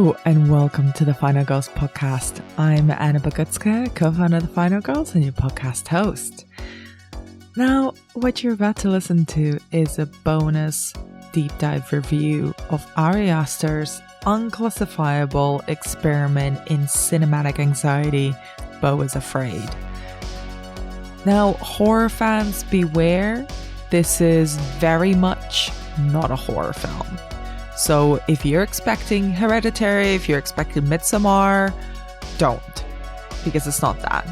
Hello and welcome to the Final Girls podcast. I'm Anna Bogutska, co-founder of the Final Girls and your podcast host. Now, what you're about to listen to is a bonus deep dive review of Ari Aster's unclassifiable experiment in cinematic anxiety, Beau is Afraid. Now, horror fans beware, this is very much not a horror film. So if you're expecting Hereditary, if you're expecting Midsommar, don't, because it's not that.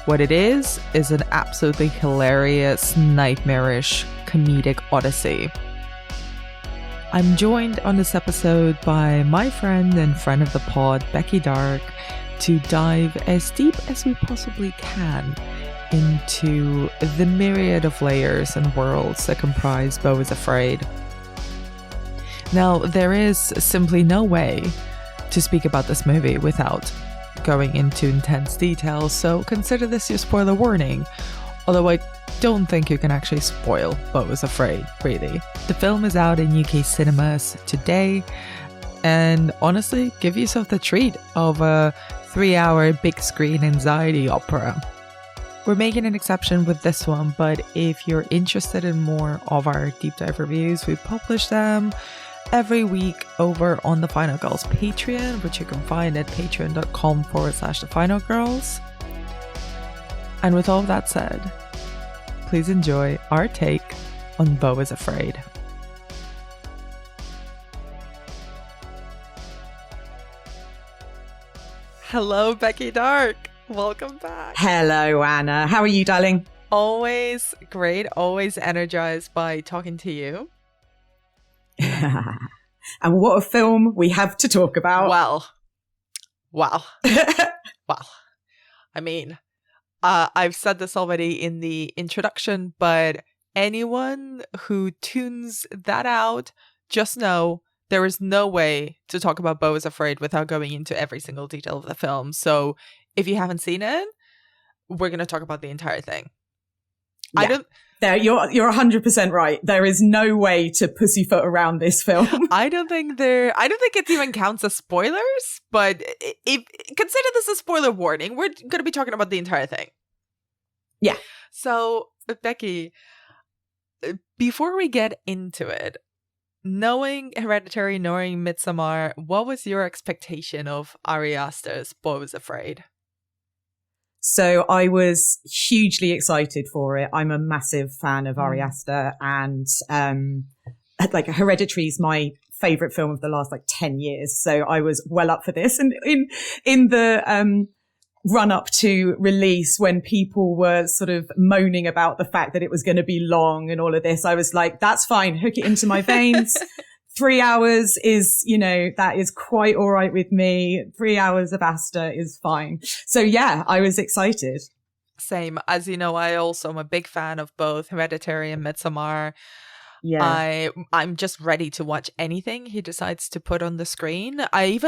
What it is an absolutely hilarious, nightmarish, comedic odyssey. I'm joined on this episode by my friend and friend of the pod, Becky Darke, to dive as deep as we possibly can into the myriad of layers and worlds that comprise Beau is Afraid. Now, there is simply no way to speak about this movie without going into intense detail, so consider this your spoiler warning. Although I don't think you can actually spoil Beau is Afraid, really. The film is out in UK cinemas today, and honestly, give yourself the treat of a 3-hour big screen anxiety opera. We're making an exception with this one, but if you're interested in more of our deep dive reviews, we publish them every week over on the Final Girls Patreon, which you can find at patreon.com/thefinalgirls. And with all of that said, please enjoy our take on Beau is Afraid. Hello, Becky Darke. Welcome back. Hello, Anna. How are you, darling? Always great. Always energized by talking to you. And what a film we have to talk about. Well. I mean, I've said this already in the introduction, but anyone who tunes that out, just know there is no way to talk about Beau is Afraid without going into every single detail of the film. So if you haven't seen it, we're going to talk about the entire thing. Yeah. You're 100% right. There is no way to pussyfoot around this film. I don't think it even counts as spoilers, but if consider this a spoiler warning. We're going to be talking about the entire thing. Yeah. So, Becky, before we get into it, knowing Hereditary, knowing Midsommar, what was your expectation of Ari Aster's Beau is Afraid? So I was hugely excited for it. I'm a massive fan of Ari Aster, and like Hereditary is my favorite film of the last 10 years. So I was well up for this. And in the run up to release, when people were sort of moaning about the fact that it was going to be long and all of this, I was like, that's fine. Hook it into my veins. 3 hours is, that is quite all right with me. 3 hours of Aster is fine. So yeah, I was excited. Same. As you know, I also am a big fan of both Hereditary and Midsommar. Yeah. I'm just ready to watch anything he decides to put on the screen. I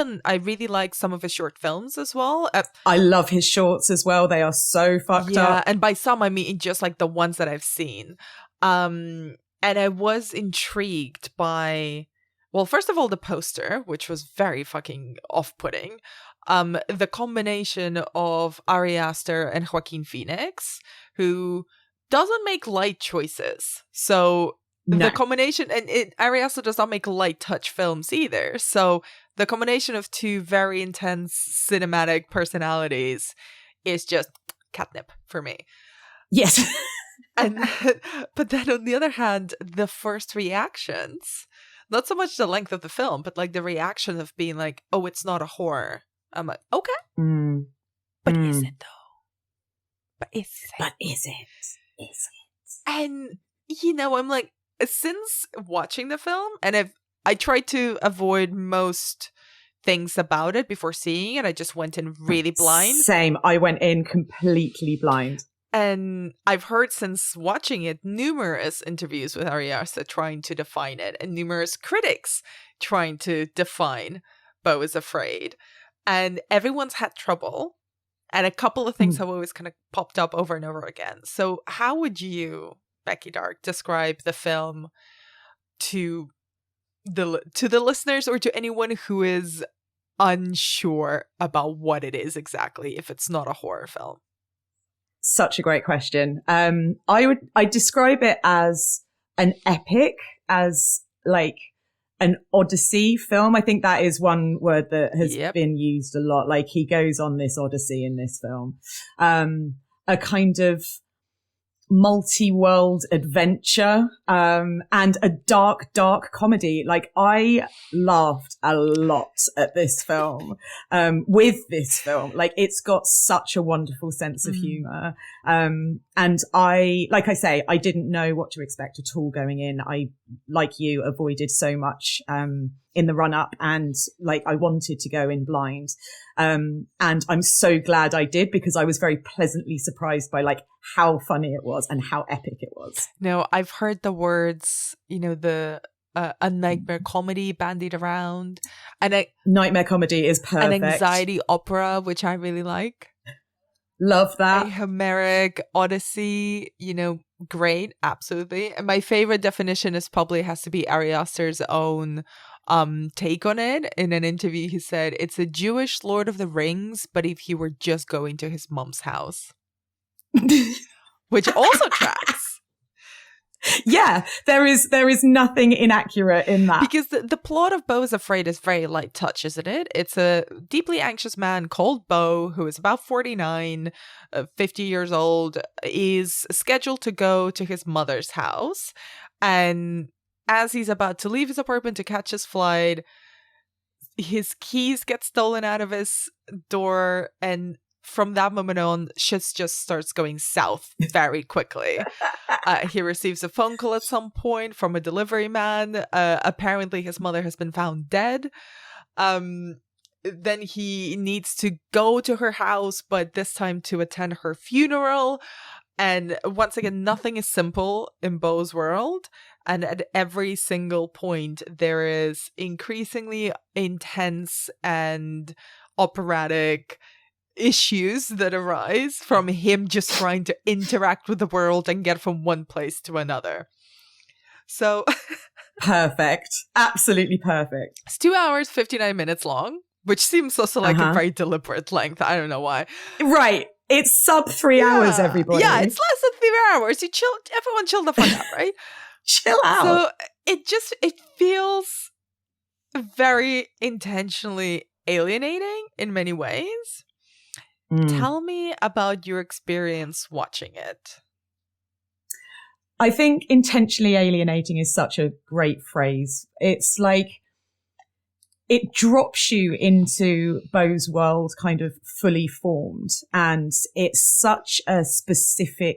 really like some of his short films as well. I love his shorts as well. They are so fucked up. Yeah, and by some I mean just like the ones that I've seen. And I was intrigued by, well, first of all, the poster, which was very fucking off-putting. The combination of Ari Aster and Joaquin Phoenix, who doesn't make light choices. So the combination, and Ari Aster does not make light touch films either. So the combination of two very intense cinematic personalities is just catnip for me. Yes. But then on the other hand, the first reactions, not so much the length of the film, but like the reaction of being like, oh, it's not a horror. I'm like, okay. But is it though? But is it? And, I'm like, since watching the film, and I tried to avoid most things about it before seeing it. I just went in really blind. Same. I went in completely blind. And I've heard since watching it numerous interviews with Ari Aster trying to define it, and numerous critics trying to define Beau is Afraid. And everyone's had trouble. And a couple of things have always kind of popped up over and over again. So how would you, Becky Darke, describe the film to the listeners, or to anyone who is unsure about what it is exactly if it's not a horror film? Such a great question. I describe it as an epic, as like an Odyssey film. I think that is one word that has been used a lot. Like, he goes on this Odyssey in this film. A kind of multi-world adventure, and a dark comedy. Like, I laughed a lot at this film, with this film. Like, it's got such a wonderful sense of humor. And like I say, I didn't know what to expect at all going in. I, like you, avoided so much, in the run up, and like, I wanted to go in blind. And I'm so glad I did, because I was very pleasantly surprised by like how funny it was and how epic it was. No, I've heard the words, a nightmare comedy bandied around, and nightmare comedy is perfect. An anxiety opera, which I really like. Love that. A Homeric Odyssey, great, absolutely. And my favorite definition is probably has to be Ari Aster's own take on it. In an interview, he said it's a Jewish Lord of the Rings, but if he were just going to his mom's house. Which also tracks. Yeah, there is nothing inaccurate in that. Because the plot of Beau is Afraid is very light touch, isn't it? It's a deeply anxious man called Beau, who is about 49, 50 years old, is scheduled to go to his mother's house. And as he's about to leave his apartment to catch his flight, his keys get stolen out of his door, and from that moment on, shit just starts going south very quickly. He receives a phone call at some point from a delivery man. Apparently, his mother has been found dead. Then he needs to go to her house, but this time to attend her funeral. And once again, nothing is simple in Beau's world. And at every single point, there is increasingly intense and operatic issues that arise from him just trying to interact with the world and get from one place to another. So perfect. Absolutely perfect. It's 2 hours, 59 minutes long, which seems also like a very deliberate length. I don't know why. Right. It's sub 3 hours, everybody. Yeah, it's less than 3 hours. Everyone chill the fuck out, right? Chill out. So it feels very intentionally alienating in many ways. Tell me about your experience watching it. I think intentionally alienating is such a great phrase. It's like it drops you into Beau's world kind of fully formed, and it's such a specific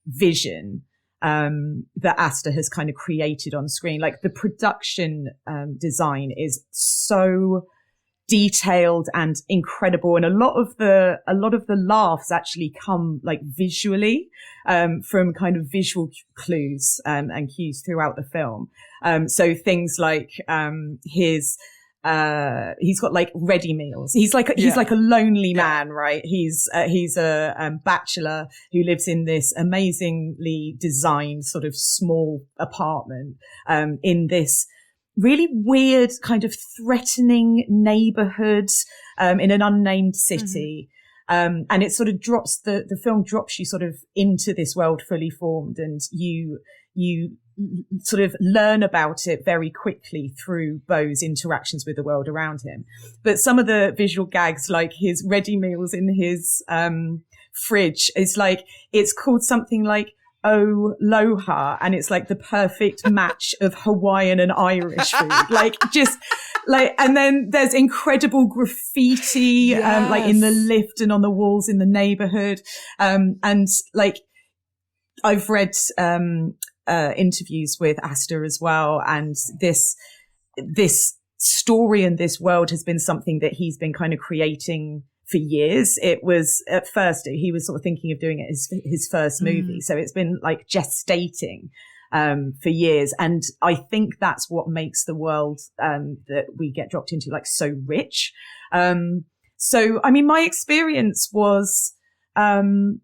vision that Aster has kind of created on screen. Like, the production design is so detailed and incredible, and a lot of the laughs actually come like visually from kind of visual clues and cues throughout the film. So things like he's got like ready meals. He's like a lonely man, right? He's a bachelor who lives in this amazingly designed sort of small apartment in this really weird kind of threatening neighborhood in an unnamed city. And it sort of the film drops you sort of into this world fully formed, and you sort of learn about it very quickly through Beau's interactions with the world around him. But some of the visual gags, like his ready meals in his fridge, is like, it's called something like Oh Loha, and it's like the perfect match of Hawaiian and Irish food. Like, just like, and then there's incredible graffiti, like in the lift and on the walls in the neighborhood. And like, I've read, interviews with Aster as well. And this story and this world has been something that he's been kind of creating for years. It was, at first, he was sort of thinking of doing it as his first movie. So it's been like gestating for years. And I think that's what makes the world that we get dropped into like so rich. So, I mean, my experience was kind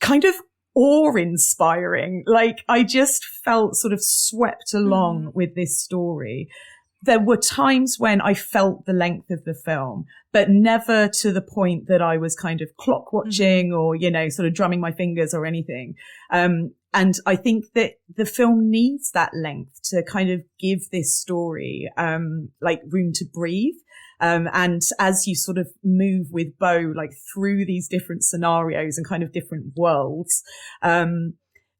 of awe-inspiring. Like, I just felt sort of swept along with this story. there were times when I felt the length of the film, but never to the point that I was kind of clock watching or, you know, sort of drumming my fingers or anything. And I think that the film needs that length to kind of give this story, like room to breathe. And as you sort of move with Beau, like through these different scenarios and kind of different worlds,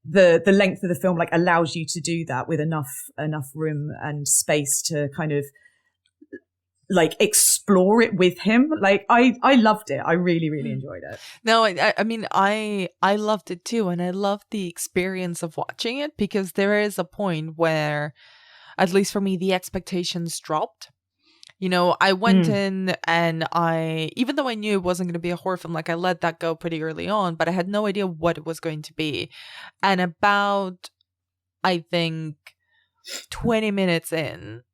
the length of the film like allows you to do that with enough room and space to kind of like explore it with him. Like I loved it. I really, really enjoyed it. No, I mean, I loved it too. And I loved the experience of watching it, because there is a point where, at least for me, the expectations dropped. You know, I went in and even though I knew it wasn't going to be a horror film, like I let that go pretty early on, but I had no idea what it was going to be. And about, I think, 20 minutes in,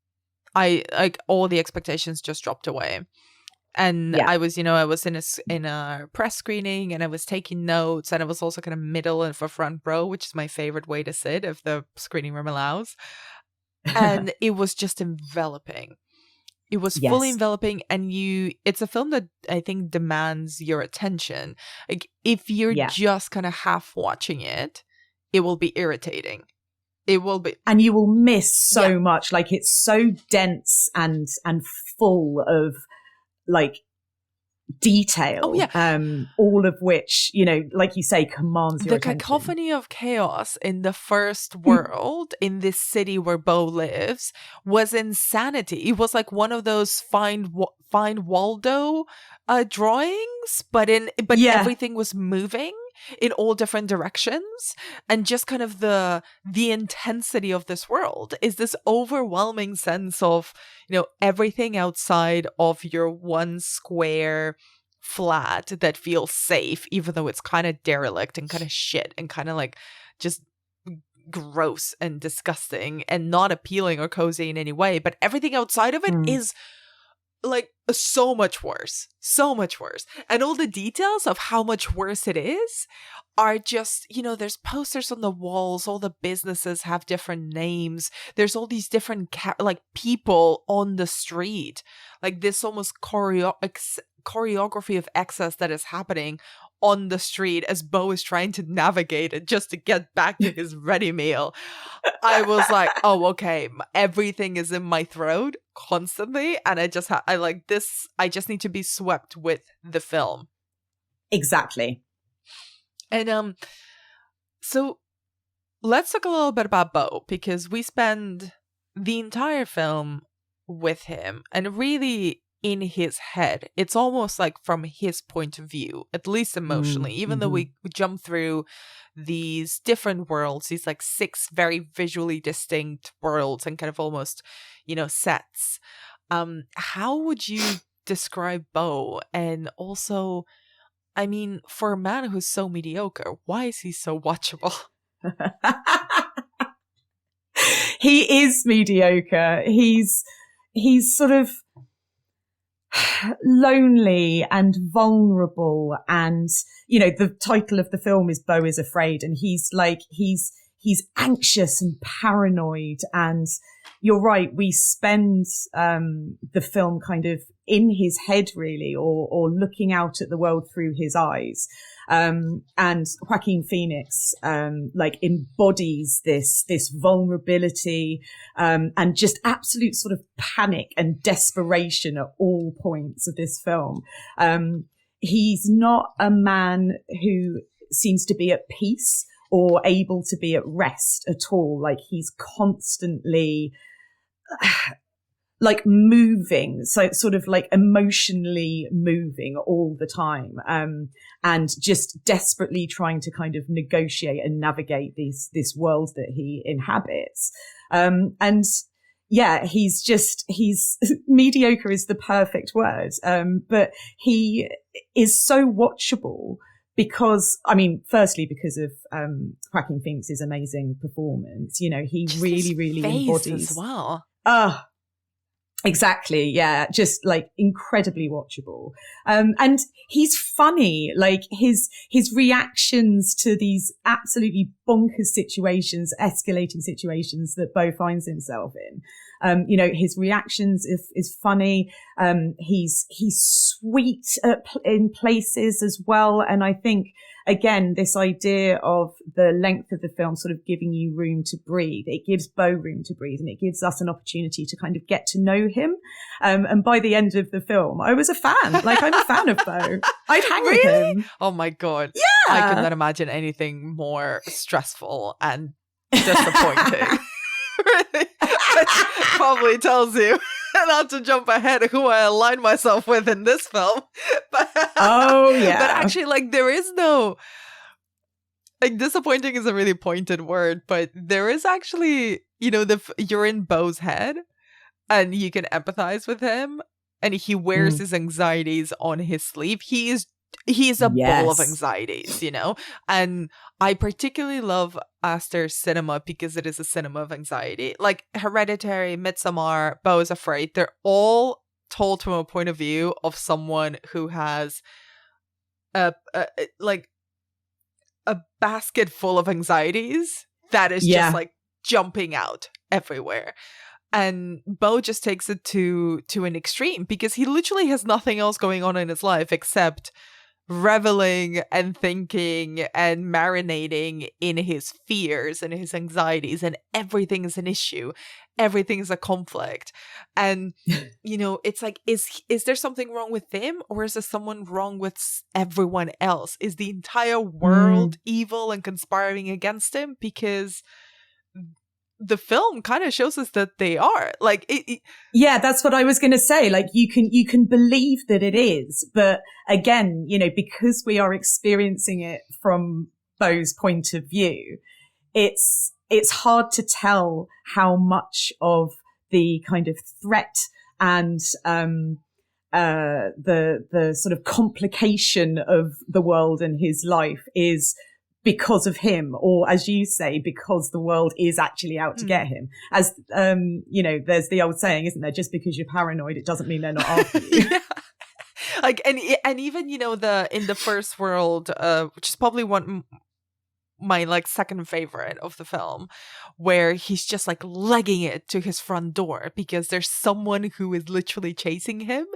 all the expectations just dropped away. And I was in a press screening, and I was taking notes, and I was also kind of middle of a front row, which is my favorite way to sit if the screening room allows. And it was just enveloping. It was fully enveloping, and it's a film that I think demands your attention. Like, if you're just kind of half watching it, it will be irritating. It will be. And you will miss so much. Like, it's so dense and full of like detail. Oh, yeah. All of which, you know, like you say, commands your attention. The cacophony of chaos in the first world, in this city where Beau lives, was insanity. It was like one of those Find Waldo drawings, but everything was moving in all different directions, and just kind of the intensity of this world is this overwhelming sense of, you know, everything outside of your one square flat that feels safe, even though it's kind of derelict and kind of shit and kind of like just gross and disgusting and not appealing or cozy in any way, but everything outside of it is like so much worse, and all the details of how much worse it is are just, you know, there's posters on the walls, all the businesses have different names, there's all these different like people on the street, like this almost choreography of excess that is happening on the street as Beau is trying to navigate it just to get back to his ready meal. I was like, oh, okay, everything is in my throat constantly, and I just need to be swept with the film. Exactly. And so let's talk a little bit about Beau, because we spend the entire film with him, and really in his head. It's almost like from his point of view, at least emotionally, even though we jump through these different worlds, these like 6 very visually distinct worlds and kind of almost, you know, sets. How would you describe Beau? And also, I mean, for a man who's so mediocre, why is he so watchable? He is mediocre. He's sort of lonely and vulnerable, and you know, the title of the film is Beau is Afraid, and he's anxious and paranoid. And you're right, we spend the film kind of in his head, really, or looking out at the world through his eyes. And Joaquin Phoenix like embodies this vulnerability and just absolute sort of panic and desperation at all points of this film. He's not a man who seems to be at peace or able to be at rest at all. Like, he's constantly like moving, so sort of like emotionally moving all the time, and just desperately trying to kind of negotiate and navigate this world that he inhabits. And yeah, he's mediocre is the perfect word. But he is so watchable because, I mean, firstly, because of Joaquin Phoenix's amazing performance. You know, he just really embodies as well. Exactly. Yeah. Just like incredibly watchable. And he's funny, like his reactions to these absolutely bonkers situations, escalating situations that Beau finds himself in. His reactions is funny. He's sweet in places as well. And I think, again, this idea of the length of the film sort of giving you room to breathe. It gives Beau room to breathe, and it gives us an opportunity to kind of get to know him. And by the end of the film, I was a fan. Like, I'm a fan of Beau. I'd hang with him. Oh my God. Yeah. I could not imagine anything more stressful and disappointing. Really? Which probably tells you not to jump ahead who I align myself with in this film. But, oh, yeah. But actually, like, there is no... Like, disappointing is a really pointed word, but there is actually, you're in Beau's head and you can empathize with him, and he wears his anxieties on his sleeve. He is a ball of anxieties, and I particularly love Aster's cinema because it is a cinema of anxiety. Like Hereditary, Midsommar, Beau is Afraid, they're all told from a point of view of someone who has a basket full of anxieties that is just like jumping out everywhere. And Beau just takes it to an extreme because he literally has nothing else going on in his life except reveling and thinking and marinating in his fears and his anxieties, and everything is an issue, everything is a conflict. And it's like, is there something wrong with him, or is there someone wrong with everyone else? Is the entire world evil and conspiring against him? Because the film kind of shows us that they are. Like, yeah, that's what I was going to say. Like, you can believe that it is, but again, because we are experiencing it from Beau's point of view, it's hard to tell how much of the kind of threat and the sort of complication of the world and his life is because of him, or as you say, because the world is actually out to get him. As, there's the old saying, isn't there? Just because you're paranoid, it doesn't mean they're not after you. Yeah. Like, and even, in the first world, which is probably my like second favorite of the film, where he's just like legging it to his front door because there's someone who is literally chasing him.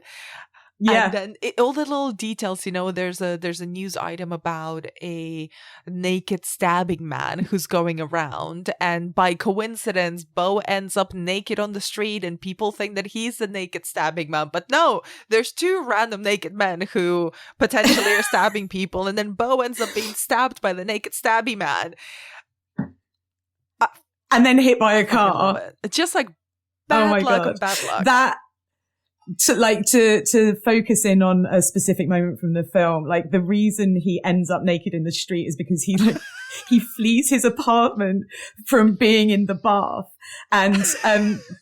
Yeah. And then all the little details, there's a news item about a naked stabbing man who's going around, and by coincidence, Beau ends up naked on the street, and people think that he's the naked stabbing man. But no, there's two random naked men who potentially are stabbing people, and then Beau ends up being stabbed by the naked stabbing man. And then hit by a car. It's just like bad luck on bad luck. To focus in on a specific moment from the film, like the reason he ends up naked in the street is because he flees his apartment from being in the bath, and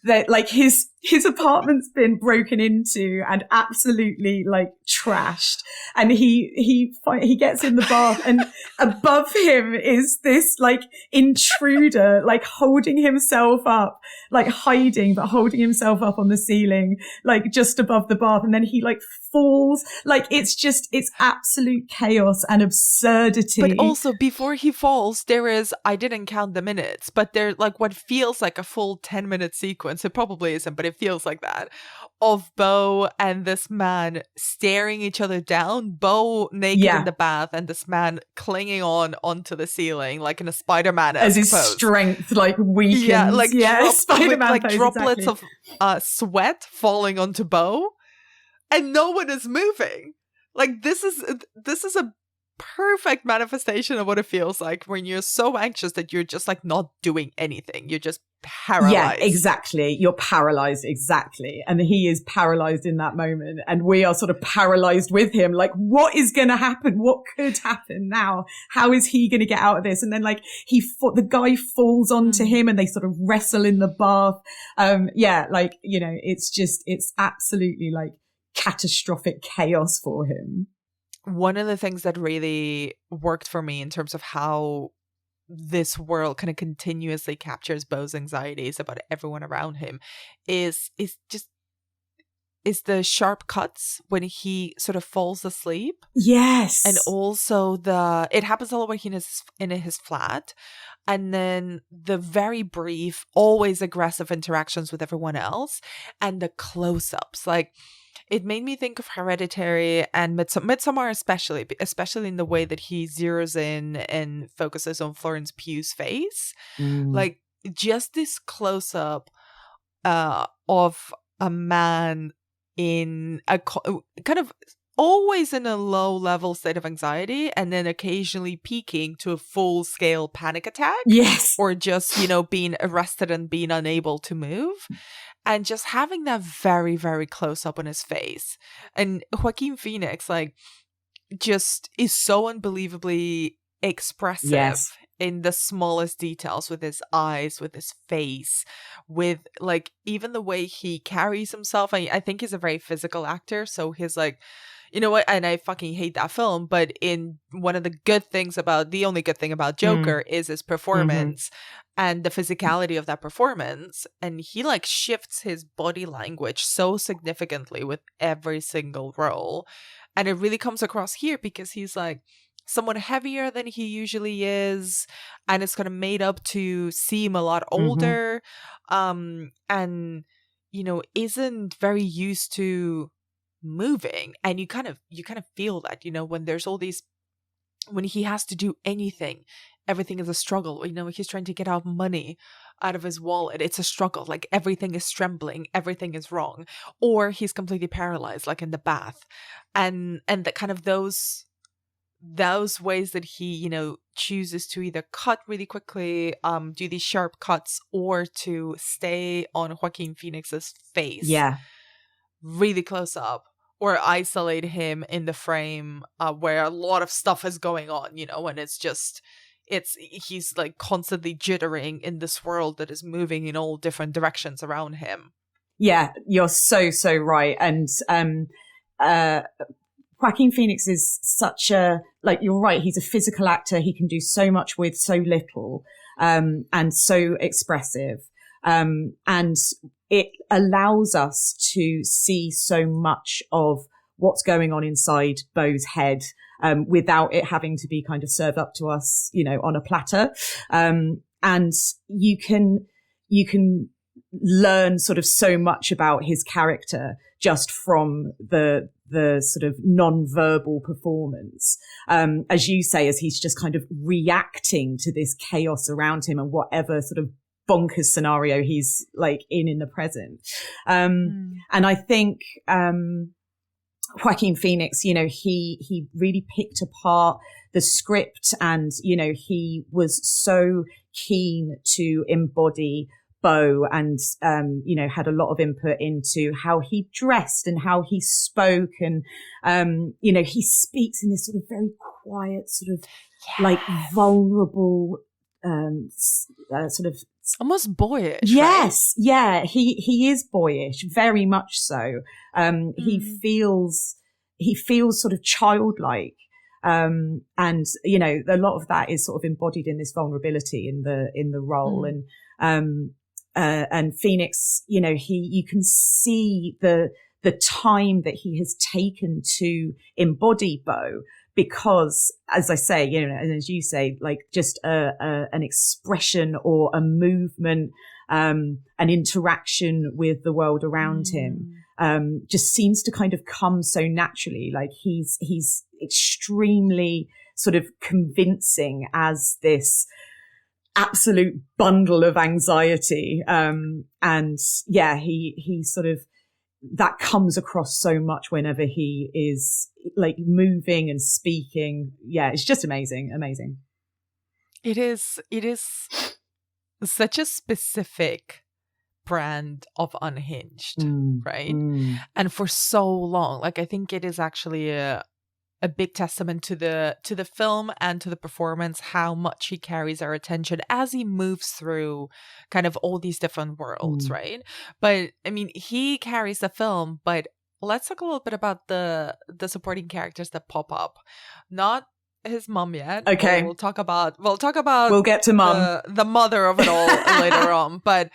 that like his apartment's been broken into and absolutely like trashed, and he gets in the bath, and above him is this like intruder like holding himself up, like hiding but holding himself up on the ceiling, like just above the bath, and then he like falls. Like it's absolute chaos and absurdity. But also before he falls, there is, I didn't count the minutes, but there's like what feels like a full 10-minute sequence. It probably isn't, but it feels like that, of Beau and this man staring each other down, Beau naked in the bath and this man clinging onto the ceiling like in a Spider-Man as his strength like weakens. Yeah, like Spider-Man like pose, droplets exactly. of sweat falling onto Beau, and no one is moving. Like this is a perfect manifestation of what it feels like when you're so anxious that you're just like not doing anything. You're just paralyzed. Yeah, exactly. You're paralyzed, exactly. And he is paralyzed in that moment, and we are sort of paralyzed with him. Like, what is going to happen? What could happen now? How is he going to get out of this? And then like the guy falls onto him, and they sort of wrestle in the bath. It's absolutely like catastrophic chaos for him. One of the things that really worked for me in terms of how this world kind of continuously captures Beau's anxieties about everyone around him is just is the sharp cuts when he sort of falls asleep. Yes. And also it happens all the way in his flat. And then the very brief, always aggressive interactions with everyone else, and the close-ups. Like, it made me think of Hereditary and Midsommar especially in the way that he zeroes in and focuses on Florence Pugh's face. Like, just this close-up of a man in a kind of always in a low level state of anxiety, and then occasionally peaking to a full scale panic attack. Yes. Or just, being arrested and being unable to move. And just having that very, very close up on his face. And Joaquin Phoenix, like, just is so unbelievably expressive in the smallest details, with his eyes, with his face, with, like, even the way he carries himself. I think he's a very physical actor, so his, like, you know what? And I fucking hate that film. But in one of the only good thing about Joker is his performance and the physicality of that performance. And he, like, shifts his body language so significantly with every single role. And it really comes across here because he's, like, someone heavier than he usually is. And it's kind of made up to seem a lot older. And, isn't very used to moving. And you kind of feel that, when there's all these, when he has to do anything, everything is a struggle. He's trying to get out money out of his wallet, it's a struggle. Like, everything is trembling, everything is wrong, or he's completely paralyzed, like in the bath. And the kind of those ways that he chooses to either cut really quickly, do these sharp cuts, or to stay on Joaquin Phoenix's face really close up, or isolate him in the frame where a lot of stuff is going on, and he's like constantly jittering in this world that is moving in all different directions around him. Yeah, you're so right. And Joaquin Phoenix is such a, like, you're right, he's a physical actor. He can do so much with so little, and so expressive. And it allows us to see so much of what's going on inside Beau's head, without it having to be kind of served up to us, on a platter. And you can learn sort of so much about his character just from the sort of non-verbal performance. As you say, as he's just kind of reacting to this chaos around him and whatever sort of bonkers scenario he's like in the present. And I think, Joaquin Phoenix, he really picked apart the script, and, he was so keen to embody Beau, and, had a lot of input into how he dressed and how he spoke. And, he speaks in this sort of very quiet, sort of like vulnerable, sort of almost boyish. Yes. Right? Yeah. He is boyish, very much so. He feels sort of childlike. And, a lot of that is sort of embodied in this vulnerability in the role. And Phoenix, you can see the time that he has taken to embody Beau, because, as I say, and as you say, like, just an expression or a movement, an interaction with the world around him, just seems to kind of come so naturally. Like, he's extremely sort of convincing as this absolute bundle of anxiety. And yeah, he sort of, that comes across so much whenever he is like moving and speaking. Yeah, it's just amazing. It is such a specific brand of unhinged, right? And for so long, like, I think it is actually a big testament to the film and to the performance, how much he carries our attention as he moves through kind of all these different worlds, right? But I mean, he carries the film, but let's talk a little bit about the supporting characters that pop up. Not his mom yet. Okay. We'll get to mom. The The mother of it all later on. But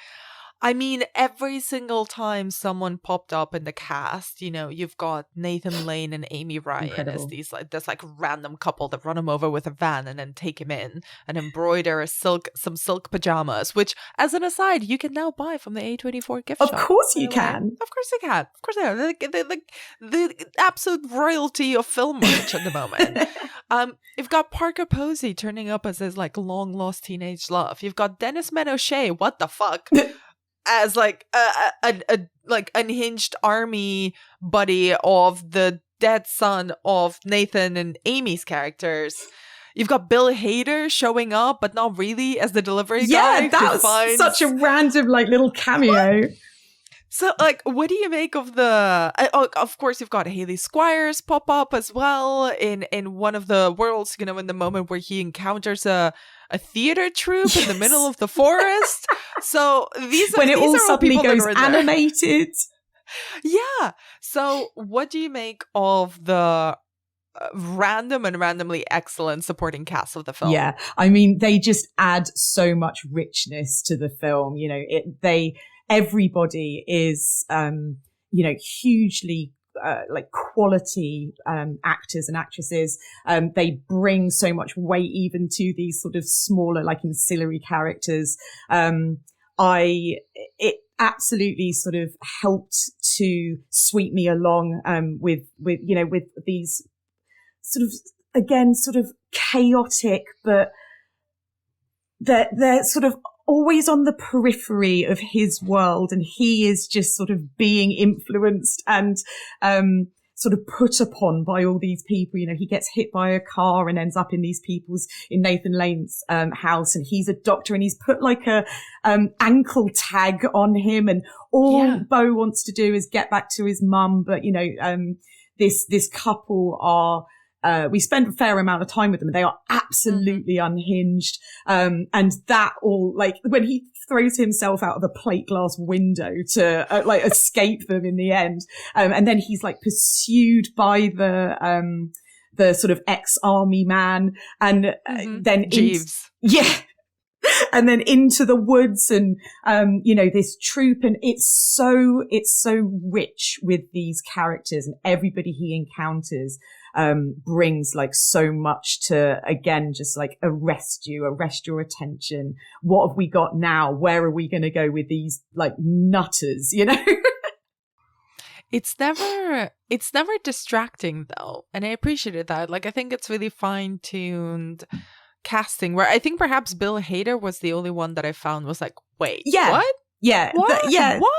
I mean, every single time someone popped up in the cast, you know, you've got Nathan Lane and Amy Ryan as these like this like random couple that run him over with a van and then take him in and embroider some silk pajamas, which, as an aside, you can now buy from the A24 gift shop. Of course you can. Of course you can. Of course they are. The absolute royalty of film merch at the moment. You've got Parker Posey turning up as his like long lost teenage love. You've got Dennis Menochet. What the fuck? As like a like unhinged army buddy of the dead son of Nathan and Amy's characters. You've got Bill Hader showing up, but not really, as the delivery guy. Yeah, that was such a random like little cameo. What? So, like, what do you make of the... of course, you've got Haley Squires pop up as well in one of the worlds, you know, in the moment where he encounters a theater troupe in the middle of the forest. So these are... When it all suddenly goes animated. Yeah. So what do you make of the random and randomly excellent supporting cast of the film? Yeah. I mean, they just add so much richness to the film. You know, everybody is, you know, hugely like quality actors and actresses. They bring so much weight even to these sort of smaller, like ancillary characters. It absolutely sort of helped to sweep me along with you know, with these sort of, again, sort of chaotic, but they're sort of always on the periphery of his world, and he is just sort of being influenced and sort of put upon by all these people. You know, he gets hit by a car and ends up in Nathan Lane's house, and he's a doctor, and he's put like a ankle tag on him, and all Beau wants to do is get back to his mum. But you know, this couple are. We spend a fair amount of time with them. They are absolutely unhinged. And that all, like, when he throws himself out of a plate glass window to, like, escape them in the end. And then he's, like, pursued by the sort of ex-army man. And then Jeeves. And then into the woods and, you know, this troop. And it's so rich with these characters, and everybody he encounters brings like so much to, again, just like arrest your attention. What have we got now? Where are we going to go with these like nutters, you know? It's never distracting though. And I appreciated that. Like, I think it's really fine-tuned casting, where I think perhaps Bill Hader was the only one that I found was like, wait, what? Yeah. What? What?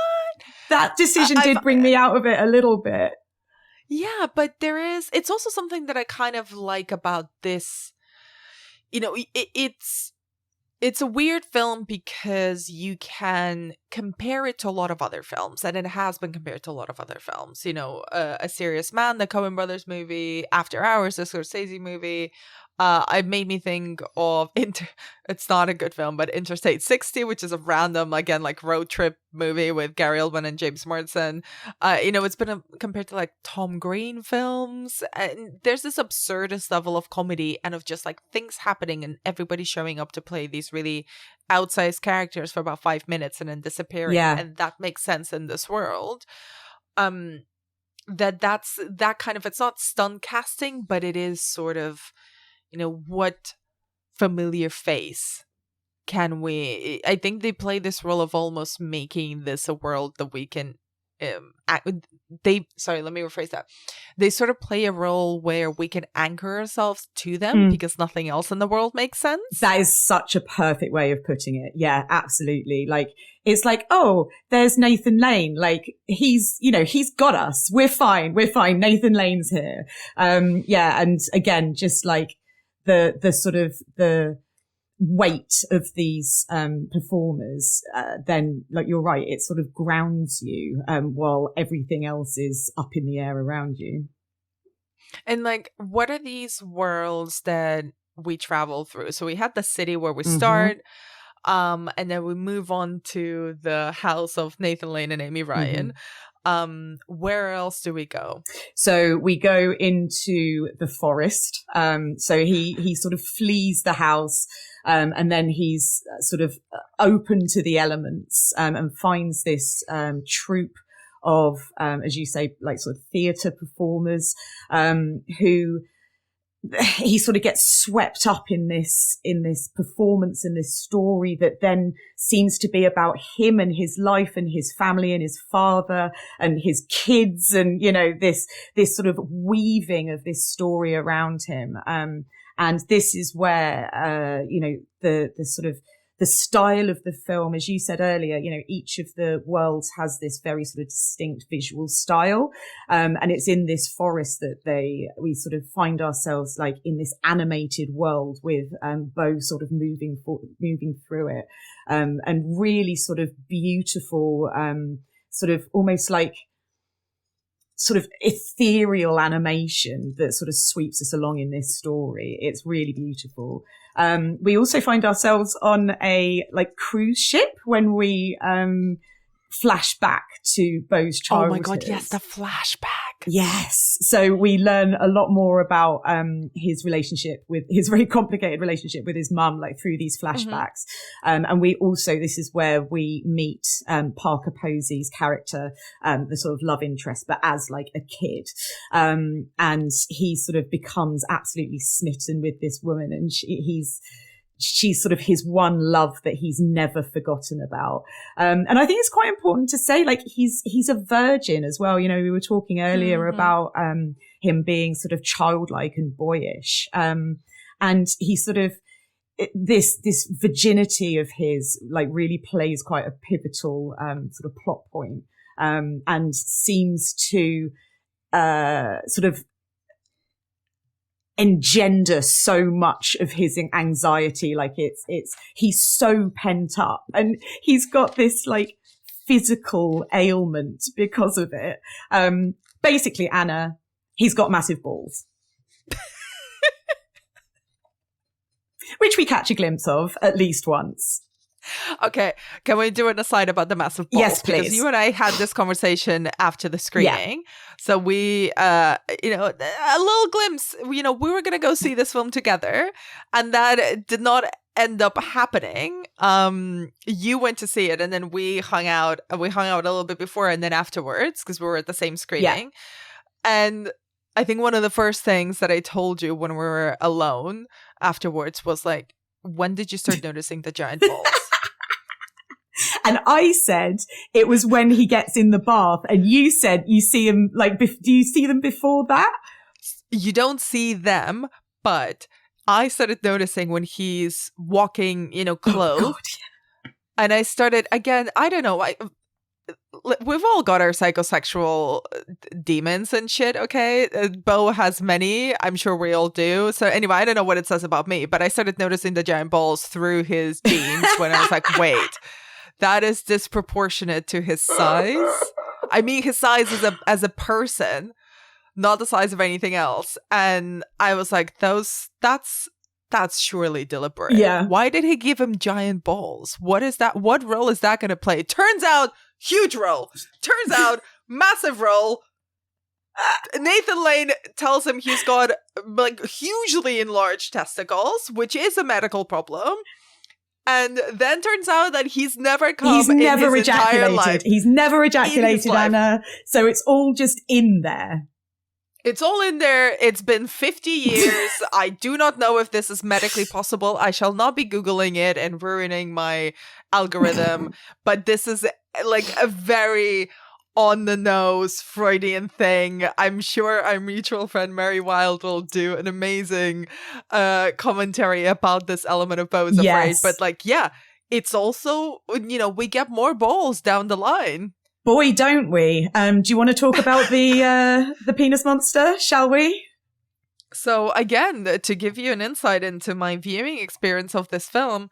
That decision did bring me out of it a little bit. Yeah, but it's also something that I kind of like about this. You know, it's a weird film because you can compare it to a lot of other films, and it has been compared to a lot of other films. You know, A Serious Man, the Coen Brothers movie, After Hours, the Scorsese movie. It made me think of it's not a good film, but Interstate 60, which is a random, again, like road trip movie with Gary Oldman and James Marsden. You know, it's been compared to like Tom Green films, and there's this absurdist level of comedy and of just like things happening and everybody showing up to play these really outsized characters for about 5 minutes and then disappearing. And that makes sense in this world. That's that kind of, it's not stunt casting, but it is sort of, you know, what familiar face can we... I think they play this role of almost making this a world that we can... Sorry, let me rephrase that. They sort of play a role where we can anchor ourselves to them because nothing else in the world makes sense. That is such a perfect way of putting it. Yeah, absolutely. Like, it's like, oh, there's Nathan Lane. Like, he's got us. We're fine. Nathan Lane's here. Yeah. And again, just like, the sort of the weight of these performers, then, like, you're right, it sort of grounds you while everything else is up in the air around you. And like, what are these worlds that we travel through? So we had the city where we start, and then we move on to the house of Nathan Lane and Amy Ryan. Where else do we go? So we go into the forest. So he sort of flees the house, and then he's sort of open to the elements, and finds this troupe of, as you say, like sort of theatre performers, who he sort of gets swept up in this performance and this story that then seems to be about him and his life and his family and his father and his kids, and this sort of weaving of this story around him, and this is where the sort of the style of the film, as you said earlier, each of the worlds has this very sort of distinct visual style. And it's in this forest that we sort of find ourselves like in this animated world with Beau sort of moving through it. And really sort of beautiful, sort of almost like sort of ethereal animation that sort of sweeps us along in this story. It's really beautiful. We also find ourselves on a like cruise ship when we flash back to Beau's childhood. Oh my God, yes, the flashback. Yes. So we learn a lot more about his very complicated relationship with his mum, like through these flashbacks. And we also, this is where we meet Parker Posey's character, the sort of love interest, but as like a kid. And he sort of becomes absolutely smitten with this woman, and she's sort of his one love that he's never forgotten about. And I think it's quite important to say, like, he's a virgin as well. We were talking earlier about him being sort of childlike and boyish. And he sort of, this virginity of his, like, really plays quite a pivotal sort of plot point, and seems to sort of engender so much of his anxiety. Like he's so pent up, and he's got this like physical ailment because of it. Basically, Anna, he's got massive balls. Which we catch a glimpse of at least once. Okay, can we do an aside about the massive balls? Yes, please. Because you and I had this conversation after the screening. Yeah. So we, a little glimpse, we were going to go see this film together, and that did not end up happening. You went to see it, and then we hung out a little bit before and then afterwards, because we were at the same screening. Yeah. And I think one of the first things that I told you when we were alone afterwards was like, when did you start noticing the giant balls? And I said it was when he gets in the bath, and you said you see him like, do you see them before that? You don't see them, but I started noticing when he's walking, clothed. Oh God, yeah. And I started, again, I don't know, we've all got our psychosexual demons and shit, okay? Beau has many. I'm sure we all do. So anyway, I don't know what it says about me, but I started noticing the giant balls through his jeans when I was like, wait, that is disproportionate to his size. I mean, his size as a person, not the size of anything else. And I was like, that's surely deliberate. Yeah. Why did he give him giant balls? What is that? What role is that going to play? Turns out, huge role. Turns out, massive role. Nathan Lane tells him he's got like hugely enlarged testicles, which is a medical problem. And then turns out that he's never come He's never in his entire ejaculated. life. He's never ejaculated, Anna. So it's all just in there. It's all in there. It's been 50 years. I do not know if this is medically possible. I shall not be Googling it and ruining my algorithm. But this is like a very on the nose Freudian thing. I'm sure our mutual friend Mary Wilde will do an amazing commentary about this element of Beau is Afraid. But like, yeah, it's also, we get more balls down the line. Boy, don't we? Do you want to talk about the penis monster, shall we? So again, to give you an insight into my viewing experience of this film,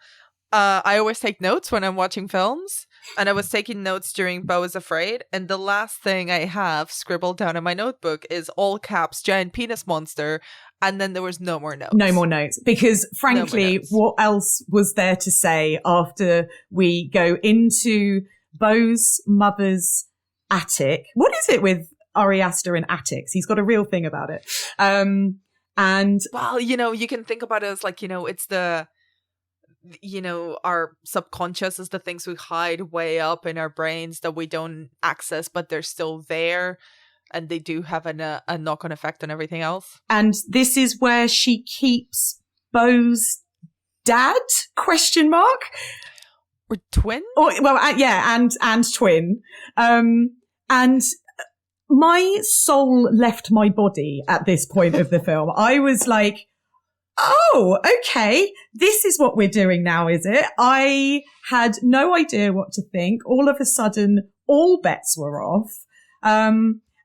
I always take notes when I'm watching films, and I was taking notes during Beau is Afraid, and the last thing I have scribbled down in my notebook is all caps giant penis monster, and then there was no more notes. No more notes, because frankly, what else was there to say after we go into Beau's mother's attic. What is it with Ari Aster in attics? He's got a real thing about it. And well, you can think about it as like, it's the, our subconscious is the things we hide way up in our brains that we don't access, but they're still there. And they do have a knock-on effect on everything else. And this is where she keeps Beau's dad? Question mark? Or twin? And twin. And my soul left my body at this point of the film. I was like, oh, okay, this is what we're doing now, is it? I had no idea what to think. All of a sudden, all bets were off.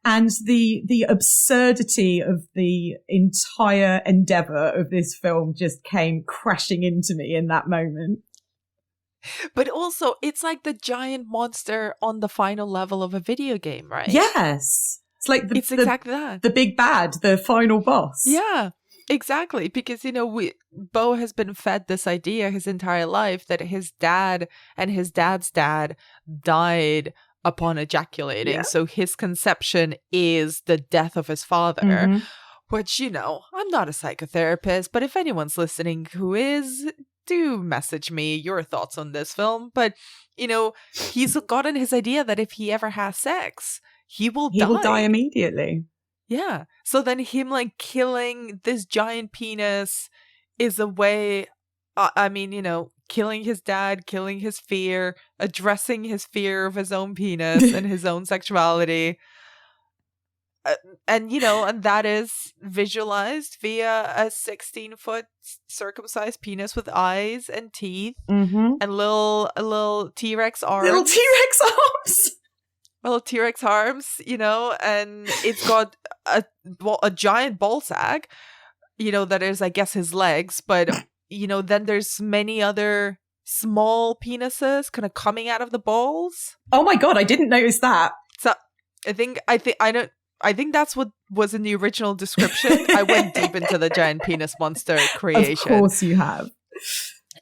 And the absurdity of the entire endeavor of this film just came crashing into me in that moment. But also, it's like the giant monster on the final level of a video game, right? Yes. It's like exactly that. The big bad, the final boss. Yeah, exactly. Because, Beau has been fed this idea his entire life that his dad and his dad's dad died upon ejaculating. Yeah. So his conception is the death of his father, which, I'm not a psychotherapist, but if anyone's listening who is, do message me your thoughts on this film. But, he's gotten his idea that if he ever has sex, he will die. He will die immediately. Yeah. So then him killing this giant penis is a way, killing his dad, killing his fear, addressing his fear of his own penis and his own sexuality. And that is visualized via a 16-foot circumcised penis with eyes and teeth and little T-Rex arms. Little T-Rex arms! Little T-Rex arms, and it's got a giant ball sack, that is, I guess, his legs, but... then there's many other small penises kind of coming out of the balls. Oh my God, I didn't notice that. So I think that's what was in the original description. I went deep into the giant penis monster creation. Of course you have.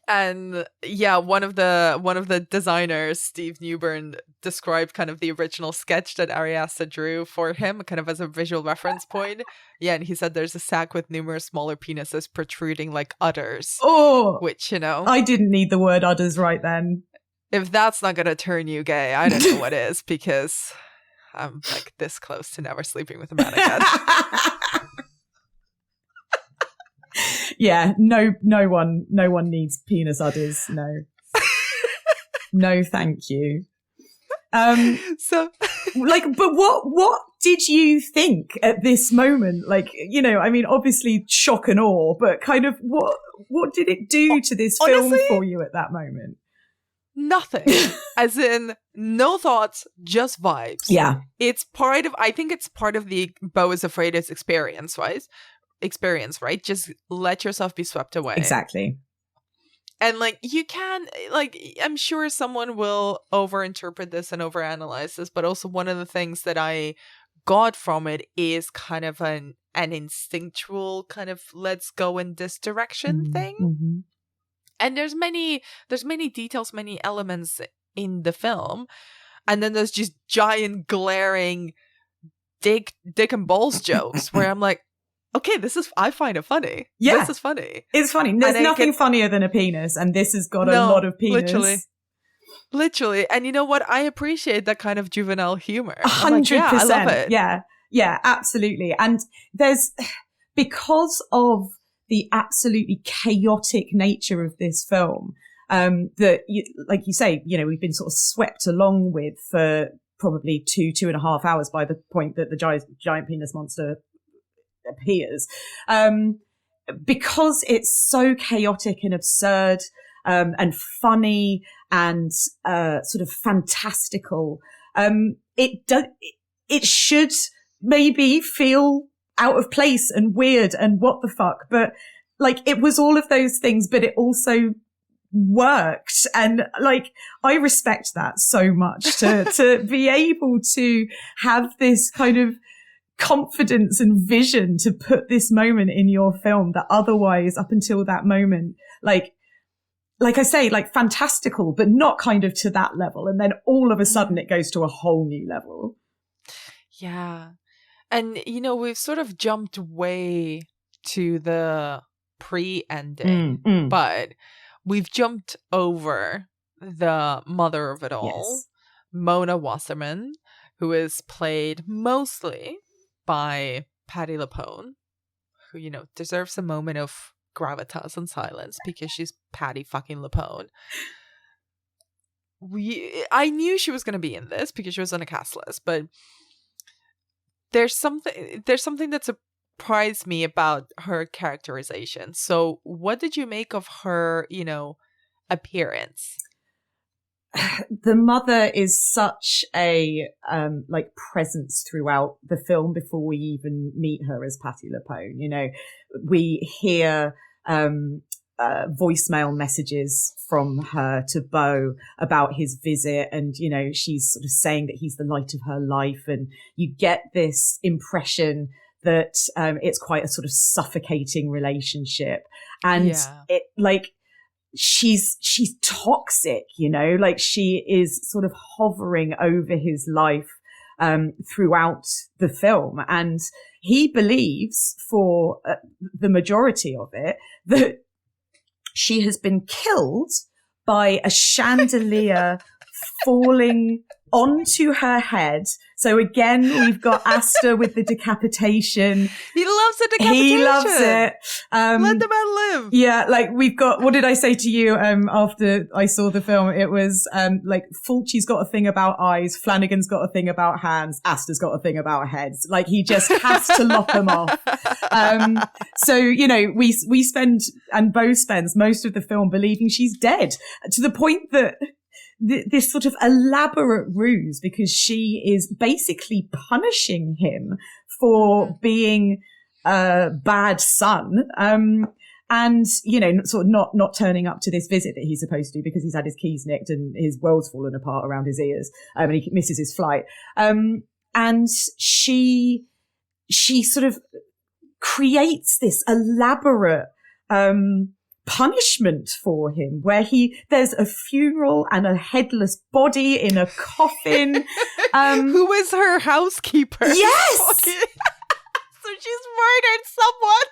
And yeah, one of the designers, Steve Newburn, described kind of the original sketch that Ari Aster drew for him, kind of as a visual reference point. Yeah, and he said there's a sack with numerous smaller penises protruding like udders. Oh, which, I didn't need the word udders right then. If that's not going to turn you gay, I don't know what is, because I'm like this close to never sleeping with a man again. Yeah, no one needs penis udders. No, no, thank you. So, but what did you think at this moment? Obviously shock and awe, but kind of what did it do to this film for you at that moment? Nothing. As in, no thoughts, just vibes. Yeah, I think it's part of the Beau is Afraid is experience, right? Just let yourself be swept away. Exactly. And you can, I'm sure someone will overinterpret this and overanalyze this, but also one of the things that I got from it is kind of an instinctual kind of let's go in this direction thing. Mm-hmm. And there's many details, many elements in the film. And then there's just giant glaring dick and balls jokes where I'm like, okay, I find it funny. Yeah. This is funny. It's funny. There's nothing funnier than a penis, and this has got a lot of penis. Literally. And you know what? I appreciate that kind of juvenile humor. 100%. I love it. Yeah, absolutely. And because of the absolutely chaotic nature of this film, that, like you say, we've been sort of swept along with for probably 2.5 hours by the point that the giant penis monster appears, because it's so chaotic and absurd, and funny and sort of fantastical. It should maybe feel out of place and weird and what the fuck, but it was all of those things, but it also worked. And I respect that so much to be able to have this kind of confidence and vision to put this moment in your film that otherwise up until that moment, like I say, like fantastical, but not kind of to that level. And then all of a sudden it goes to a whole new level. Yeah. And, we've sort of jumped way to the pre-ending, but we've jumped over the mother of it all, Mona Wasserman, who is played mostly by Patti LuPone, who, deserves a moment of gravitas and silence because she's Patti fucking LuPone. I knew she was going to be in this because she was on a cast list, but there's something that surprised me about her characterization. So what did you make of her, appearance? The mother is such a like presence throughout the film before we even meet her as Patti LuPone. We hear voicemail messages from her to Beau about his visit, and she's sort of saying that he's the light of her life, and you get this impression that it's quite a sort of suffocating relationship, and it like she's toxic, like she is sort of hovering over his life throughout the film, and he believes for the majority of it that she has been killed by a chandelier falling onto her head. So again, we've got Asta with the decapitation. He loves the decapitation. He loves it. Let the man live. Yeah, like we've got, what did I say to you after I saw the film? It was like Fulci's got a thing about eyes, Flanagan's got a thing about hands, Asta's got a thing about heads. Like he just has to lock them off. So, we spend, and Beau spends most of the film believing she's dead, to the point that this sort of elaborate ruse, because she is basically punishing him for being a bad son. And, sort of not turning up to this visit that he's supposed to because he's had his keys nicked and his world's fallen apart around his ears. And he misses his flight. And she sort of creates this elaborate, punishment for him where there's a funeral and a headless body in a coffin. Who is her housekeeper? Yes! So she's murdered someone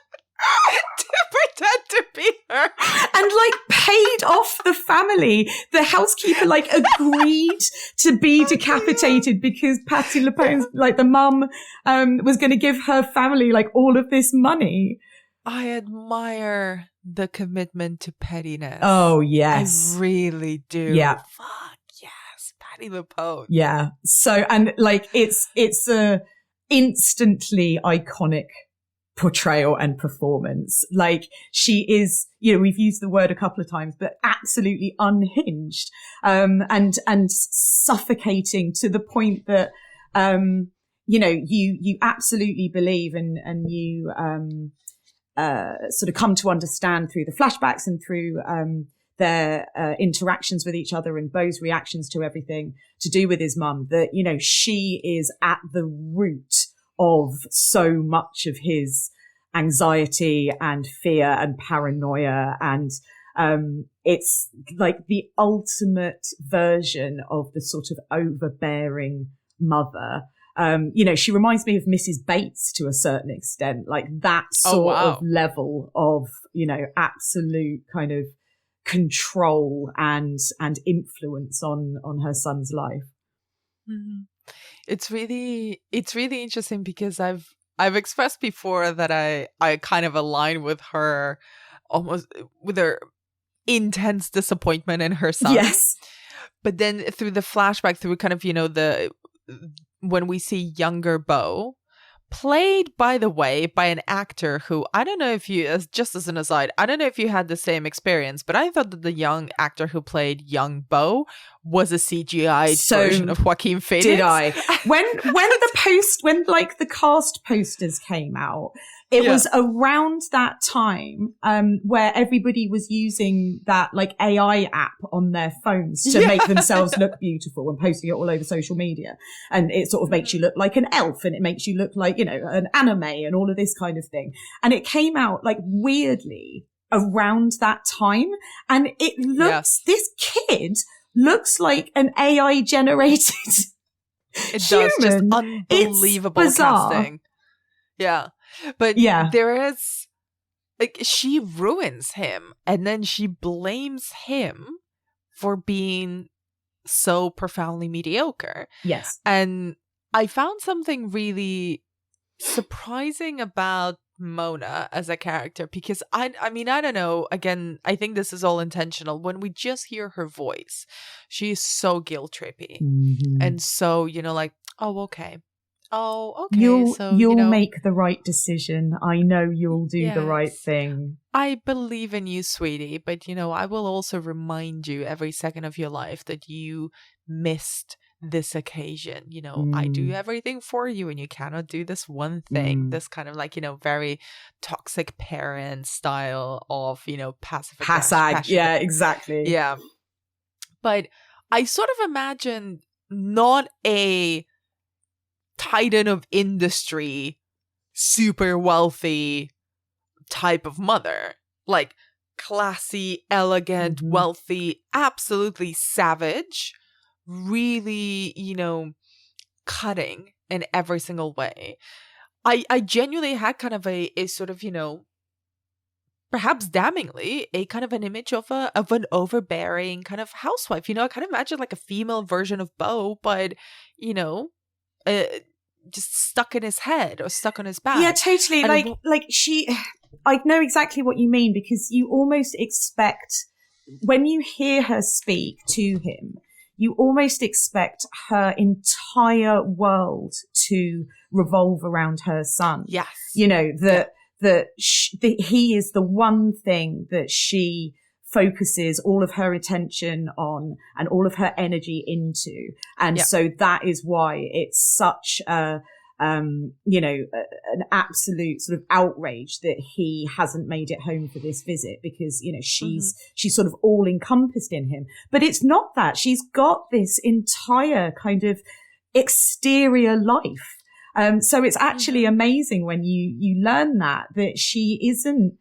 to pretend to be her. And paid off the family. The housekeeper agreed to be decapitated because Patti LuPone's the mum was going to give her family all of this money. I admire the commitment to pettiness. Oh, yes. I really do. Yeah. Fuck yes. Patti LuPone. Yeah. So, and it's a instantly iconic portrayal and performance. She is, we've used the word a couple of times, but absolutely unhinged, and suffocating to the point that, you absolutely believe and you, sort of come to understand through the flashbacks and through their interactions with each other and Beau's reactions to everything to do with his mum, that, she is at the root of so much of his anxiety and fear and paranoia. And it's the ultimate version of the sort of overbearing mother. She reminds me of Mrs. Bates to a certain extent, that sort of level of, absolute kind of control and influence on her son's life. Mm-hmm. It's really interesting because I've expressed before that I kind of align with her, almost with her intense disappointment in her son. Yes. But then through the flashback, through kind of, when we see younger Beau, played, by the way, by an actor who, I don't know if you, just as an aside, I don't know if you had the same experience, but I thought that the young actor who played young Beau was a CGI version of Joaquin Phoenix. Did I? When the cast posters came out, it was around that time where everybody was using that AI app on their phones to make themselves look beautiful and posting it all over social media. And it sort of makes you look like an elf and it makes you look like, an anime and all of this kind of thing. And it came out weirdly around that time. And it looks, this kid looks like an AI generated It human. does, just unbelievable casting. Yeah. But there is, like, she ruins him and then she blames him for being so profoundly mediocre. Yes. And I found something really surprising about Mona as a character, because I mean, I don't know, again, I think this is all intentional. When we just hear her voice, she is so guilt trippy. And so, you know, like, oh, okay. You'll make the right decision. I know you'll do the right thing. I believe in you, sweetie, but you know, I will also remind you every second of your life that you missed this occasion. You know, I do everything for you and you cannot do this one thing. This kind of like, you know, very toxic parent style of, you know, passive aggression. Yeah, exactly. Yeah. But I sort of imagine not a titan of industry, super wealthy type of mother, like classy, elegant, wealthy, absolutely savage, really, you know, cutting in every single way. I genuinely had kind of a sort of, you know, perhaps damningly, a kind of an image of an overbearing kind of housewife. You know, I kind of imagine like a female version of Beau, but, you know, just stuck in his head or stuck on his back. Yeah, totally. And I know exactly what you mean, because you almost expect, when you hear her speak to him, you almost expect her entire world to revolve around her son. Yes. You know, that he is the one thing that she focuses all of her attention on and all of her energy into. And so that is why it's such a, you know, an absolute sort of outrage that he hasn't made it home for this visit, because, you know, she's sort of all encompassed in him. But it's not that. She's got this entire kind of exterior life. So it's actually amazing when you learn that she isn't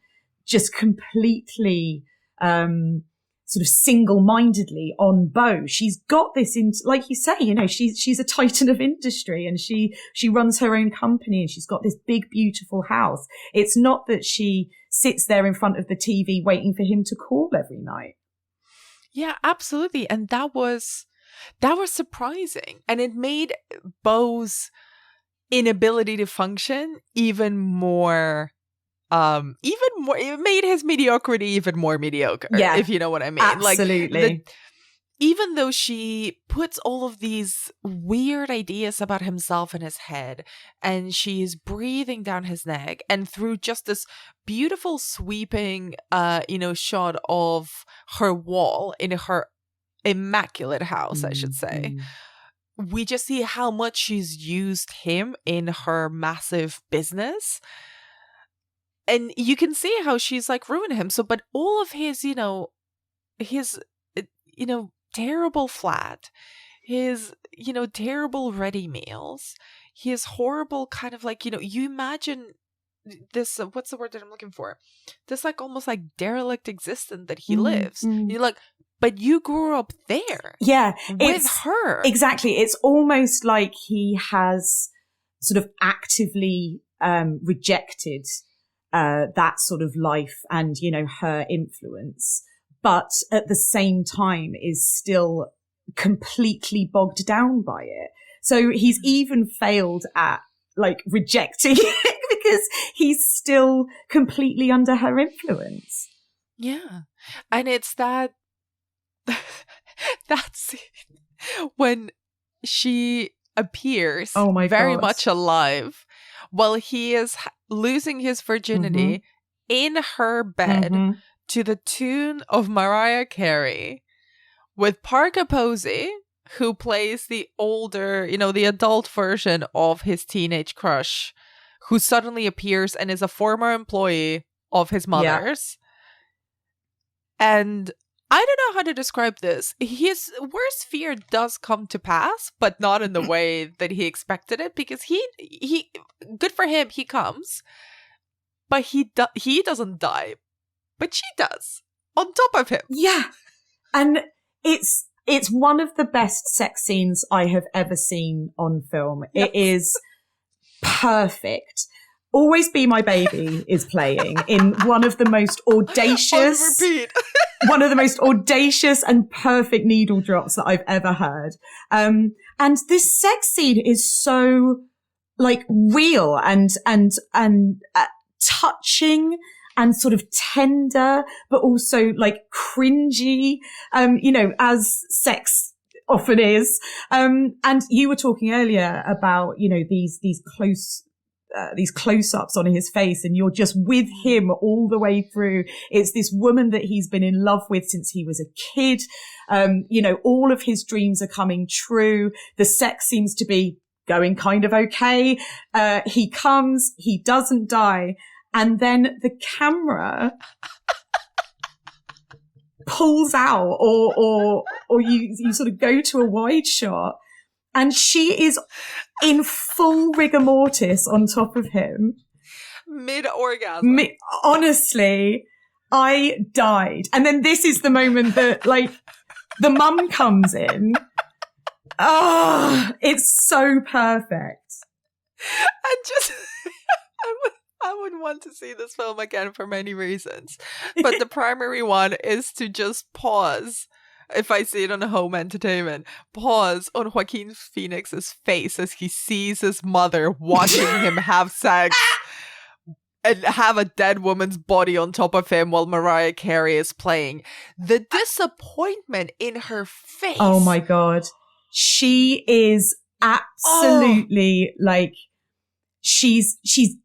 just completely, sort of single-mindedly on Beau. She's got this like you say, you know, she's a titan of industry, and she runs her own company, and she's got this big, beautiful house. It's not that she sits there in front of the TV waiting for him to call every night. Yeah, absolutely. And that was surprising. And it made Beau's inability to function even more, it made his mediocrity even more mediocre, if you know what I mean. Absolutely. Like, even though she puts all of these weird ideas about himself in his head, and she's breathing down his neck, and through just this beautiful sweeping, you know, shot of her wall in her immaculate house, I should say, we just see how much she's used him in her massive business. And you can see how she's like ruined him. So, but all of his, you know, terrible flat, his, you know, terrible ready meals, his horrible kind of like, you know, you imagine this, what's the word that I'm looking for? This like almost like derelict existence that he lives. You're like, but you grew up there. Yeah. With her. Exactly. It's almost like he has sort of actively rejected that sort of life and, you know, her influence, but at the same time is still completely bogged down by it. So he's even failed at like rejecting it because he's still completely under her influence. Yeah. And it's that scene when she appears very much alive while he is losing his virginity in her bed to the tune of Mariah Carey, with Parker Posey, who plays the older, you know, the adult version of his teenage crush, who suddenly appears and is a former employee of his mother's. And I don't know how to describe this. His worst fear does come to pass, but not in the way that he expected it, because he good for him, he comes, but he doesn't die but she does on top of him. Yeah. And it's one of the best sex scenes I have ever seen on film. Yes. It is perfect. Always Be My Baby is playing in one of the most audacious, on repeat. One of the most audacious and perfect needle drops that I've ever heard. And this sex scene is so like real and touching and sort of tender, but also like cringy, as sex often is. And you were talking earlier about, these close-ups on his face, and you're just with him all the way through. It's this woman that he's been in love with since he was a kid. All of his dreams are coming true. The sex seems to be going kind of okay. He comes, he doesn't die. And then the camera pulls out or you sort of go to a wide shot, and she is in full rigor mortis on top of him. Mid-orgasm. Honestly, I died. And then this is the moment that, like, the mum comes in. Oh, it's so perfect. I would want to see this film again for many reasons. But the primary one is to just pause. If I see it on home entertainment, pause on Joaquin Phoenix's face as he sees his mother watching him have sex and have a dead woman's body on top of him while Mariah Carey is playing. The disappointment in her face. Oh my God. She is absolutely like, she's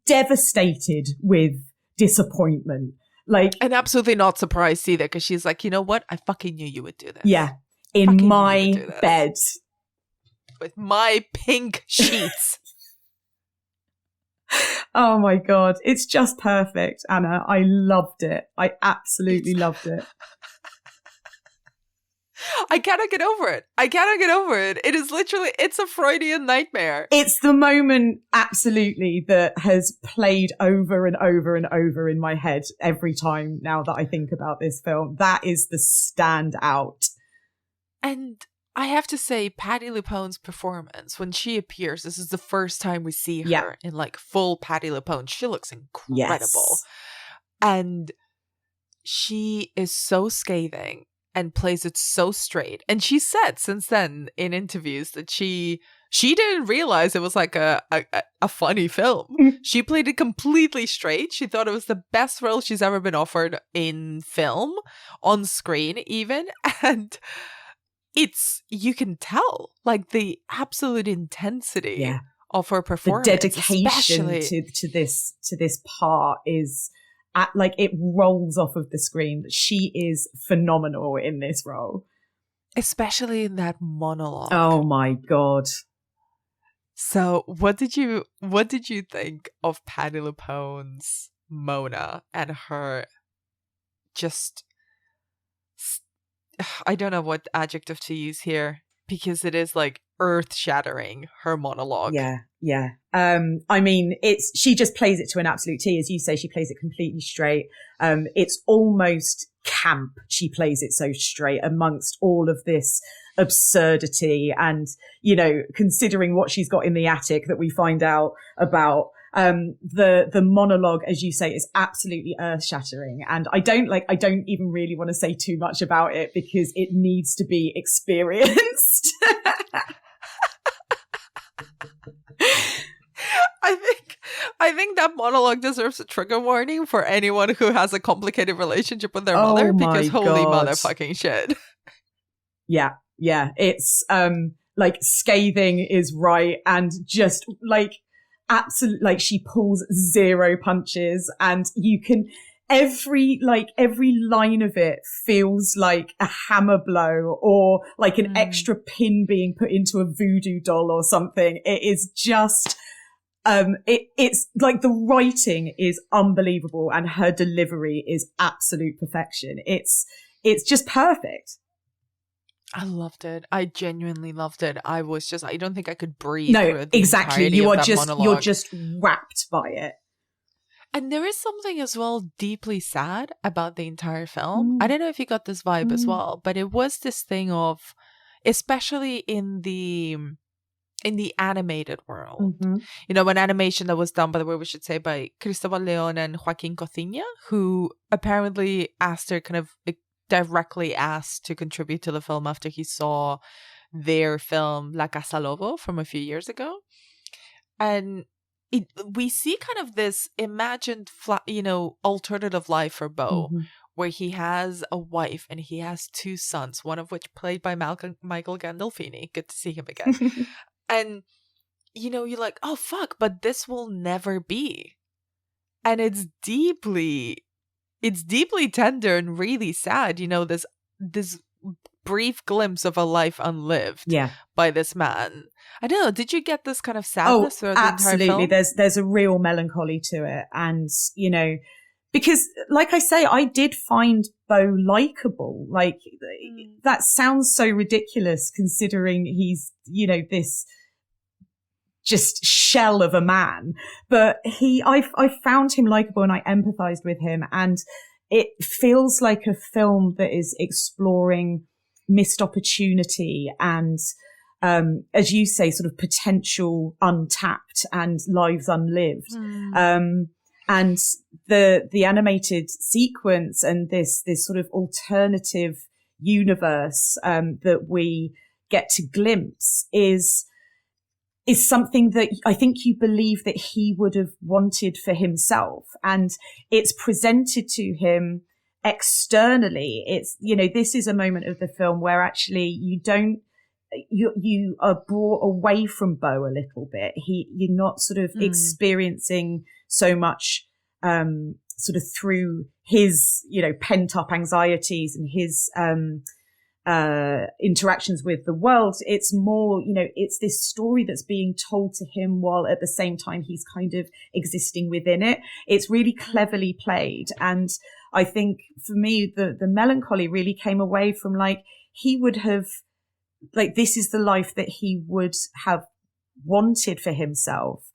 devastated with disappointment. Like, and absolutely not surprised either, because she's like, you know what? I fucking knew you would do this. Yeah. In my bed. With my pink sheets. Oh my God. It's just perfect, Anna. I loved it. I absolutely loved it. I cannot get over it. It is literally, it's a Freudian nightmare. It's the moment, absolutely, that has played over and over and over in my head every time now that I think about this film. That is the standout. And I have to say, Patti LuPone's performance, when she appears, this is the first time we see her in like full Patti LuPone. She looks incredible. Yes. And she is so scathing and plays it so straight. And she said since then in interviews that she didn't realize it was like a funny film. She played it completely straight. She thought it was the best role she's ever been offered in film, on screen even. And you can tell like the absolute intensity of her performance. The dedication to this part is like it rolls off of the screen. She is phenomenal in this role, especially in that monologue. Oh my God. So what did you think of Patti LuPone's Mona and her just, I don't know what adjective to use here, because it is like earth-shattering, her monologue. Yeah. I mean, she just plays it to an absolute T. As you say, she plays it completely straight. It's almost camp. She plays it so straight amongst all of this absurdity. And, considering what she's got in the attic that we find out about, the monologue, as you say, is absolutely earth-shattering. And I don't even really want to say too much about it because it needs to be experienced. I think that monologue deserves a trigger warning for anyone who has a complicated relationship with their mother, because holy motherfucking shit. Yeah. It's like scathing is right, and just like absolute, like she pulls zero punches, and you can every line of it feels like a hammer blow or like an extra pin being put into a voodoo doll or something. It is just it's like the writing is unbelievable and her delivery is absolute perfection. It's just perfect. I loved it. I genuinely loved it. I don't think I could breathe. No, exactly. You're just wrapped by it. And there is something as well deeply sad about the entire film. I don't know if you got this vibe as well, but it was this thing of, especially in the animated world, you know, an animation that was done, by the way, we should say, by Cristobal Leon and Joaquin Cothinha, who apparently directly asked to contribute to the film after he saw their film La Casa Lobo from a few years ago. And we see kind of this imagined, alternative life for Beau, where he has a wife and he has two sons, one of which played by Michael Gandolfini. Good to see him again. And, you're like, oh, fuck, but this will never be. And it's deeply tender and really sad, this brief glimpse of a life unlived by this man. I don't know, did you get this kind of sadness throughout the entire film? Absolutely. There's a real melancholy to it. And, because like I say, I did find Beau likable. Like, that sounds so ridiculous considering he's, this just shell of a man. But I found him likable and I empathized with him. And it feels like a film that is exploring missed opportunity and, as you say, sort of potential untapped and lives unlived. And the animated sequence and this sort of alternative universe, that we get to glimpse is something that I think you believe that he would have wanted for himself. And it's presented to him externally. It's, this is a moment of the film where actually you are brought away from Beau a little bit. You're not sort of experiencing so much, sort of through his, pent up anxieties and his, interactions with the world. It's more, it's this story that's being told to him while at the same time he's kind of existing within it. It's really cleverly played. And I think for me, the melancholy really came away from like, he would have, like, this is the life that he would have wanted for himself.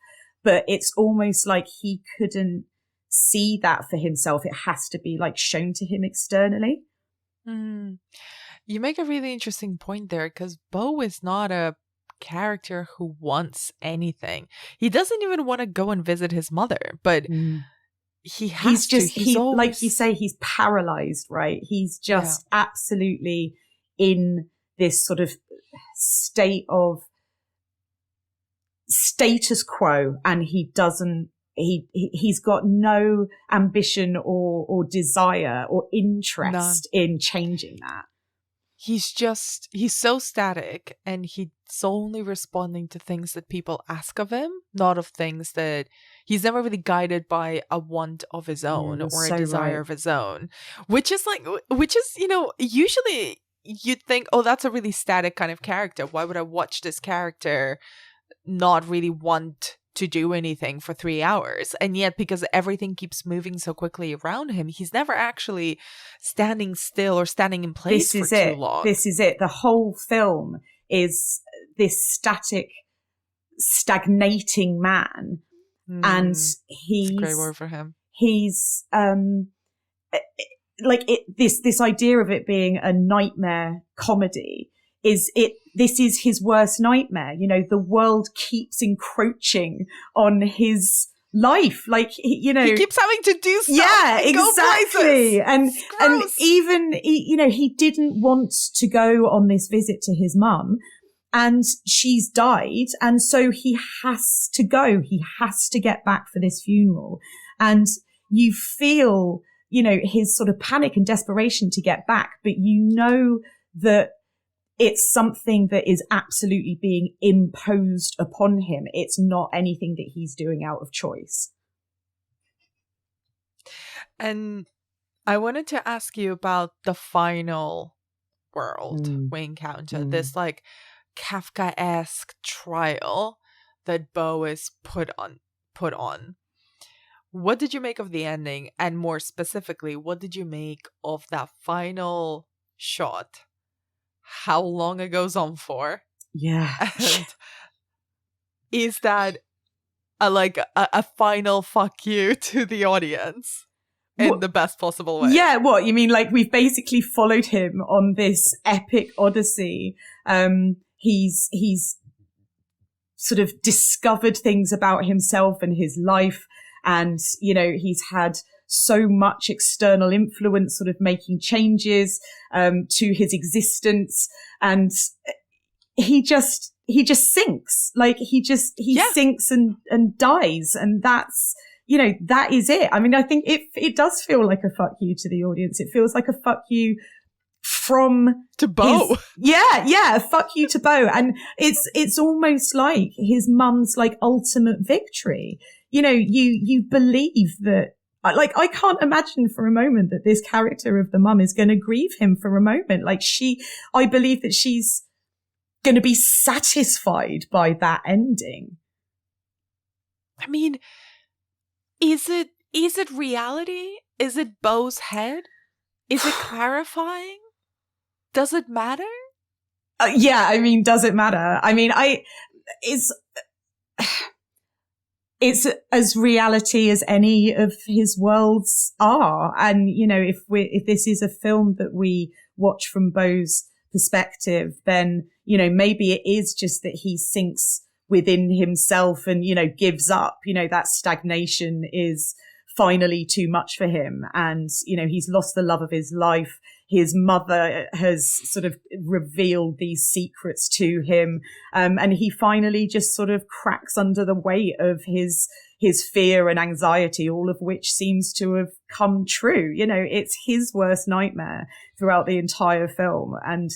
But it's almost like he couldn't see that for himself. It has to be like shown to him externally. You make a really interesting point there, because Beau is not a character who wants anything. He doesn't even want to go and visit his mother, but he has he's always... like you say, he's paralyzed, right? He's just absolutely in this sort of state of status quo, and he's got no ambition or desire or interest in changing that. He's so static, and he's only responding to things that people ask of him, not of things that he's never really guided by a want of his own or a desire of his own, which is, usually you'd think, oh, that's a really static kind of character. Why would I watch this character not really want to do anything for 3 hours? And yet, because everything keeps moving so quickly around him, he's never actually standing still or standing in place for too long. This is it. The whole film is this static, stagnating man. And he's... That's a great word for him. He's... this idea of it being a nightmare comedy this is his worst nightmare. The world keeps encroaching on his life. Like, he keeps having to do stuff. Yeah, exactly. And even, he didn't want to go on this visit to his mum, and she's died. And so he has to go. He has to get back for this funeral. And you feel, his sort of panic and desperation to get back, but that it's something that is absolutely being imposed upon him. It's not anything that he's doing out of choice. And I wanted to ask you about the final world we encounter. This like Kafkaesque trial that Beau is put on. What did you make of the ending? And more specifically, what did you make of that final shot? How long it goes on for? Yeah. And is that a final fuck you to the audience in the best possible way. Yeah, what you mean? Like, we've basically followed him on this epic odyssey. He's sort of discovered things about himself and his life, and he's had so much external influence sort of making changes to his existence, and he just sinks. Like, he sinks and dies, and that's that is it. I mean, I think it does feel like a fuck you to the audience. It feels like a fuck you to Beau. A fuck you to Beau. And it's almost like his mum's like ultimate victory. You believe that, like, I can't imagine for a moment that this character of the mum is going to grieve him for a moment. Like, I believe that she's going to be satisfied by that ending. I mean, is it reality? Is it Beau's head? Is it clarifying? Does it matter? Yeah, I mean, does it matter? I mean, it's as reality as any of his worlds are. And, if this is a film that we watch from Beau's perspective, then, maybe it is just that he sinks within himself and, gives up. That stagnation is finally too much for him. And, he's lost the love of his life. His mother has sort of revealed these secrets to him. And he finally just sort of cracks under the weight of his fear and anxiety, all of which seems to have come true. It's his worst nightmare throughout the entire film. And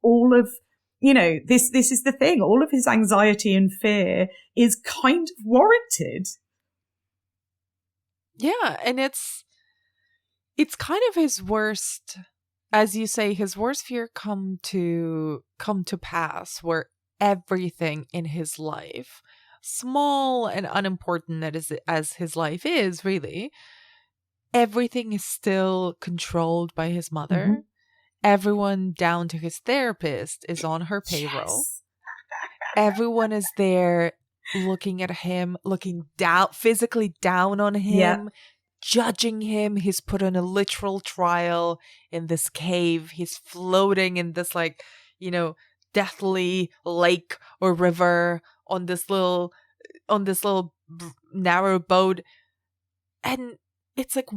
all of, this is the thing. All of his anxiety and fear is kind of warranted. Yeah. And it's kind of his worst, as you say, his worst fear come to pass, where everything in his life, small and unimportant as his life is, really, everything is still controlled by his mother. Mm-hmm. Everyone down to his therapist is on her payroll. Yes. Everyone is there looking at him, looking down, physically down on him. Yeah. Judging him. He's put on a literal trial in this cave. He's floating in this, like, deathly lake or river on this little narrow boat. And it's like,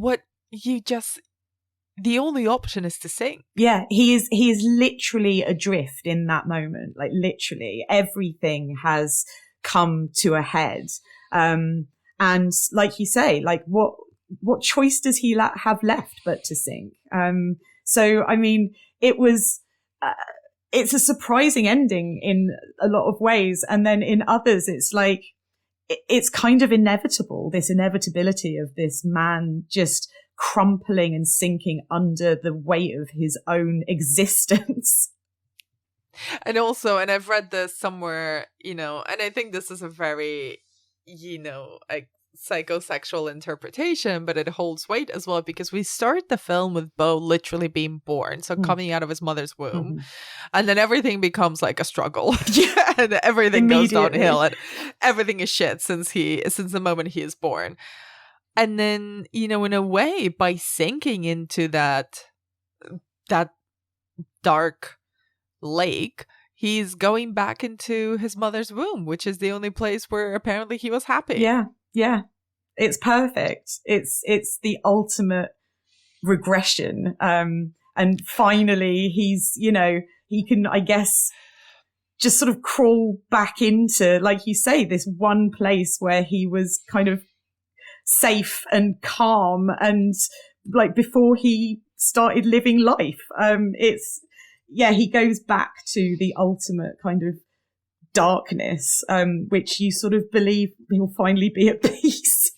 the only option is to sink. Yeah, he is literally adrift in that moment. Like, literally everything has come to a head. And like you say, like, what choice does he have left but to sink? So, I mean, it's a surprising ending in a lot of ways. And then in others, it's like, it's kind of inevitable, this inevitability of this man just crumpling and sinking under the weight of his own existence. And also, and I've read this somewhere, and I think this is a very, like, psychosexual interpretation, but it holds weight as well, because we start the film with Beau literally being born, so coming out of his mother's womb, and then everything becomes like a struggle. Yeah, and everything goes downhill, and everything is shit since the moment he is born. And then, in a way, by sinking into that dark lake, he's going back into his mother's womb, which is the only place where apparently he was happy. Yeah. Yeah, it's perfect. It's the ultimate regression. And finally he's, he can, I guess, just sort of crawl back into, like you say, this one place where he was kind of safe and calm, and like before he started living life. He goes back to the ultimate kind of darkness, which you sort of believe he'll finally be at peace.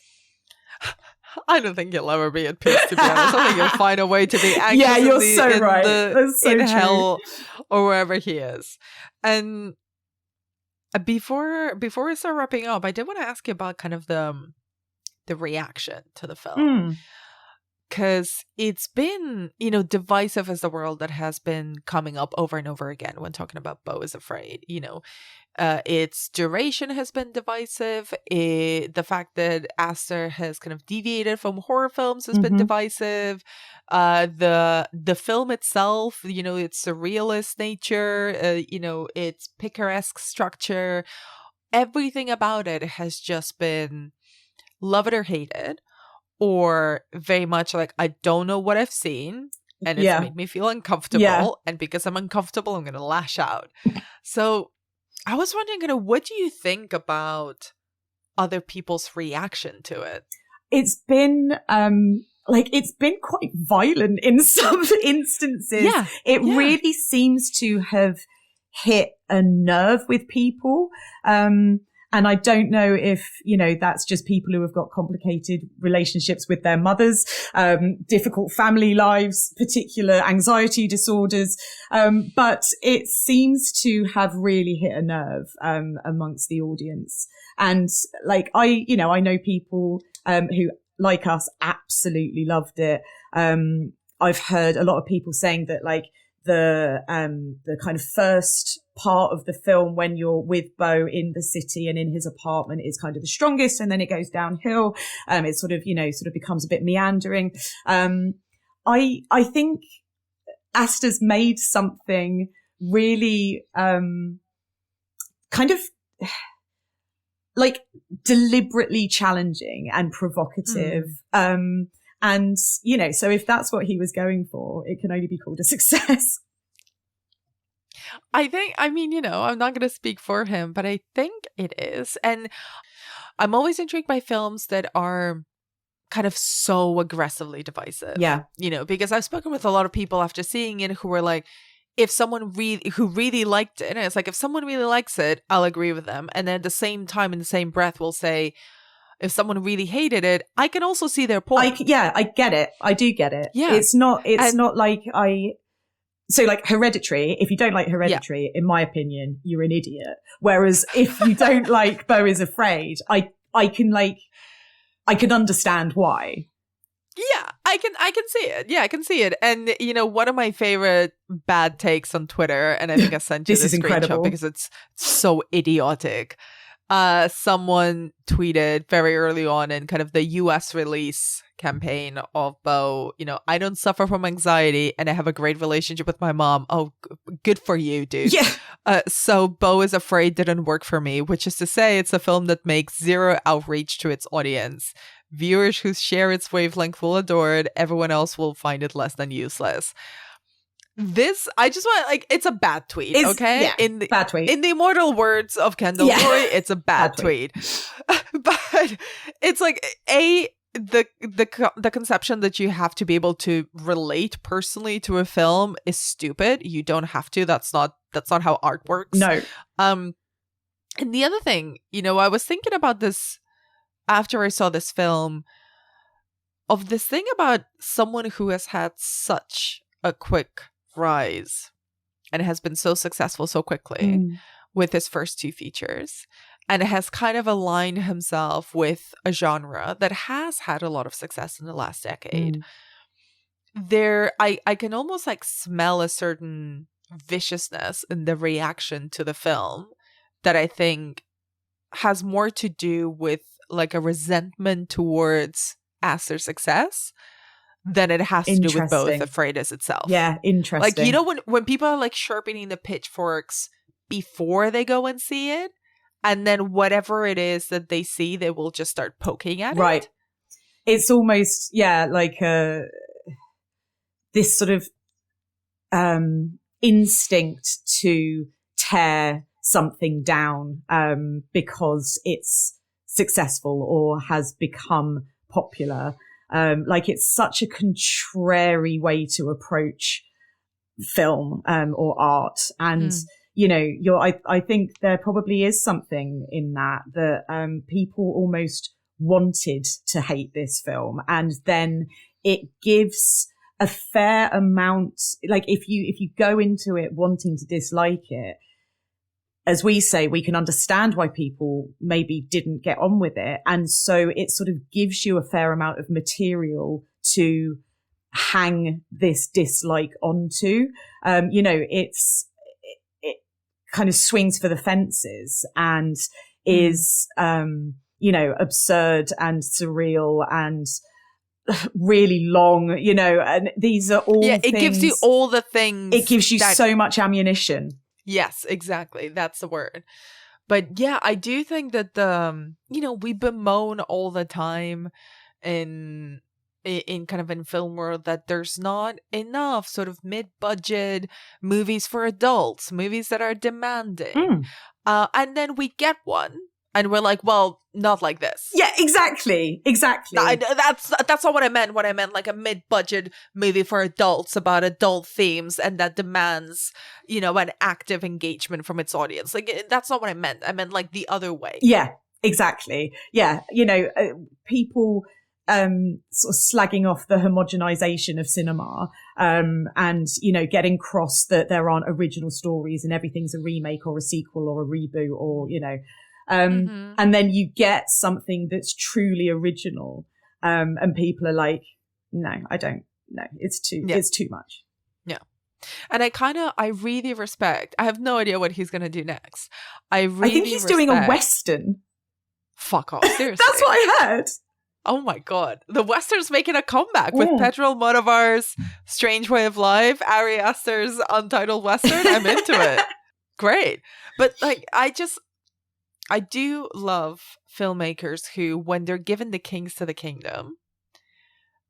I don't think he'll ever be at peace, to be honest. I think he'll find a way to be anxious. Yeah, you're so right. That's so in true. Hell or wherever he is. And before we start wrapping up, I did want to ask you about kind of the reaction to the film. because it's been, divisive as the world that has been coming up over and over again when talking about Beau is Afraid. Its duration has been divisive. The fact that Aster has kind of deviated from horror films has been divisive. The film itself, its surrealist nature, its picaresque structure, everything about it has just been love it or hate it, or very much like, I don't know what I've seen and it's made me feel uncomfortable, and because I'm uncomfortable, I'm going to lash out. So I was wondering, what do you think about other people's reaction to it? It's been it's been quite violent in some instances. Yeah. It really seems to have hit a nerve with people. And I don't know if, that's just people who have got complicated relationships with their mothers, difficult family lives, particular anxiety disorders. But it seems to have really hit a nerve, amongst the audience. And I know people, who, like us, absolutely loved it. I've heard a lot of people saying that the kind of first part of the film when you're with Beau in the city and in his apartment is kind of the strongest, and then it goes downhill. It sort of becomes a bit meandering. I think Aster's made something really kind of deliberately challenging and provocative. And, so if that's what he was going for, it can only be called a success. I'm not going to speak for him, but I think it is. And I'm always intrigued by films that are kind of so aggressively divisive. Yeah. Because I've spoken with a lot of people after seeing it who were like, if someone who really liked it, and it's like, if someone really likes it, I'll agree with them. And then at the same time, in the same breath, will say, if someone really hated it, I can also see their point. I get it. I do get it. Yeah. It's not Hereditary, if you don't like Hereditary, in my opinion, you're an idiot. Whereas if you don't like Beau is Afraid, I can understand why. Yeah, I can see it. Yeah, I can see it. And, one of my favorite bad takes on Twitter, and I think I sent you This this is incredible screenshot because it's so idiotic. Someone tweeted very early on in kind of the US release campaign of Beau, I don't suffer from anxiety and I have a great relationship with my mom. Oh, good for you, dude. Yeah. So Beau is Afraid didn't work for me, which is to say it's a film that makes zero outreach to its audience. Viewers who share its wavelength will adore it. Everyone else will find it less than useless. This, I just want, it's a bad tweet, okay? Yeah, bad tweet. In the immortal words of Kendall Roy, it's a bad tweet. But it's the conception that you have to be able to relate personally to a film is stupid. You don't have to. That's not how art works. No. And the other thing, I was thinking about this after I saw this film, of this thing about someone who has had such a quick rise and has been so successful so quickly with his first two features, and has kind of aligned himself with a genre that has had a lot of success in the last decade. I can almost smell a certain viciousness in the reaction to the film that I think has more to do with a resentment towards Aster's success than it has to do with Beau is Afraid as itself. Yeah, interesting. When people are sharpening the pitchforks before they go and see it, and then whatever it is that they see, they will just start poking at it. Right. It's almost, this sort of instinct to tear something down because it's successful or has become popular. It's such a contrary way to approach film or art. And, I think there probably is something in that people almost wanted to hate this film. And then it gives a fair amount, if you go into it wanting to dislike it, as we say, we can understand why people maybe didn't get on with it. And so it sort of gives you a fair amount of material to hang this dislike onto. It kind of swings for the fences and is, absurd and surreal and really long, and these are all it gives you all the things. It gives you so much ammunition. Yes, exactly. That's the word. But yeah, I do think that we bemoan all the time in kind of in film world that there's not enough sort of mid-budget movies for adults, movies that are demanding. And then we get one and we're like, well, not like this. Yeah, exactly. That's not what I meant. What I meant, like a mid-budget movie for adults about adult themes and that demands, an active engagement from its audience. Like, that's not what I meant. I meant like the other way. Yeah, exactly. Yeah. People sort of slagging off the homogenization of cinema, and, getting cross that there aren't original stories and everything's a remake or a sequel or a reboot or, and then you get something that's truly original. And people are like, no, I don't know. It's too much. Yeah. And I really respect, I have no idea what he's going to do next. I think he's doing a Western. Fuck off. Seriously. That's what I heard. Oh my God. The Western's making a comeback with Pedro Almodovar's Strange Way of Life, Ari Aster's Untitled Western. I'm into it. Great. But I do love filmmakers who, when they're given the keys to the kingdom,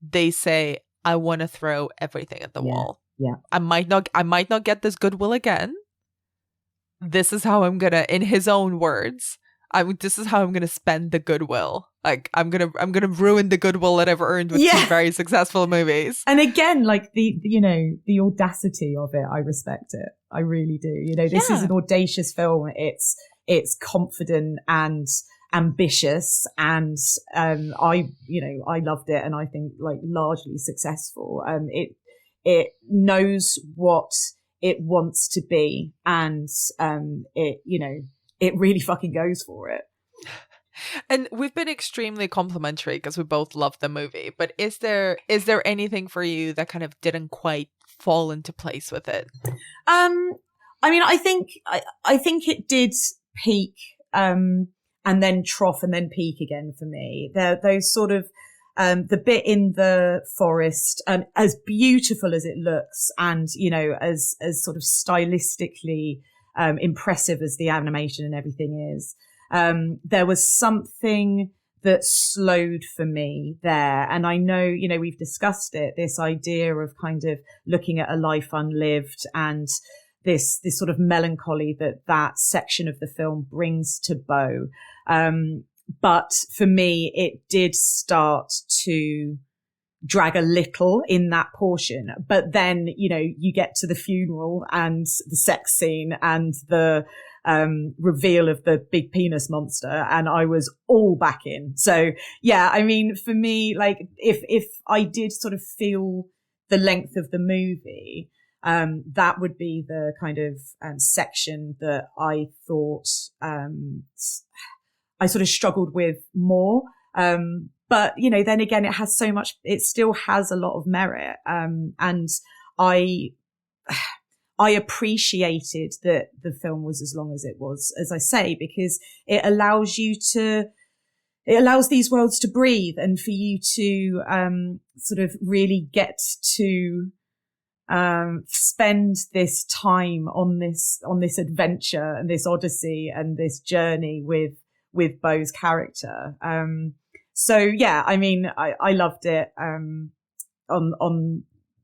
they say, I want to throw everything at the wall. Yeah. I might not get this goodwill again. This is how I'm gonna, in his own words, this is how I'm gonna spend the goodwill. Like, I'm gonna ruin the goodwill that I've earned with two very successful movies. And again, like the audacity of it, I respect it. I really do. This is an audacious film. It's confident and ambitious, and I loved it, and I think like largely successful. It knows what it wants to be, and it really fucking goes for it. And we've been extremely complimentary because we both love the movie. But is there anything for you that kind of didn't quite fall into place with it? I think it did peak, and then trough and then peak again for me. Those sort of the bit in the forest, as beautiful as it looks, and as sort of stylistically impressive as the animation and everything is. There was something that slowed for me there. And I know, we've discussed it, this idea of kind of looking at a life unlived and this sort of melancholy that section of the film brings to Beau. But for me, it did start to drag a little in that portion. But then, you get to the funeral and the sex scene and the reveal of the big penis monster, and I was all back in. So yeah, for me, like if I did sort of feel the length of the movie, that would be the kind of section that I thought I sort of struggled with more. But then again, it still has a lot of merit, and I appreciated that the film was as long as it was, as I say, because it allows these worlds to breathe and for you to sort of really get to spend this time on this adventure and this odyssey and this journey with Beau's character. So yeah, I loved it on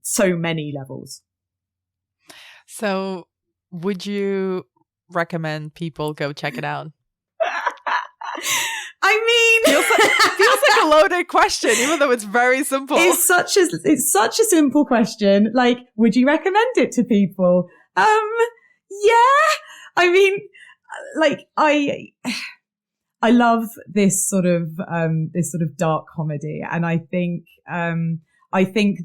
so many levels. So would you recommend people go check it out? Feels like a loaded question, even though it's very simple. It's such a simple question. Like, would you recommend it to people? Yeah. I love this sort of dark comedy, and I think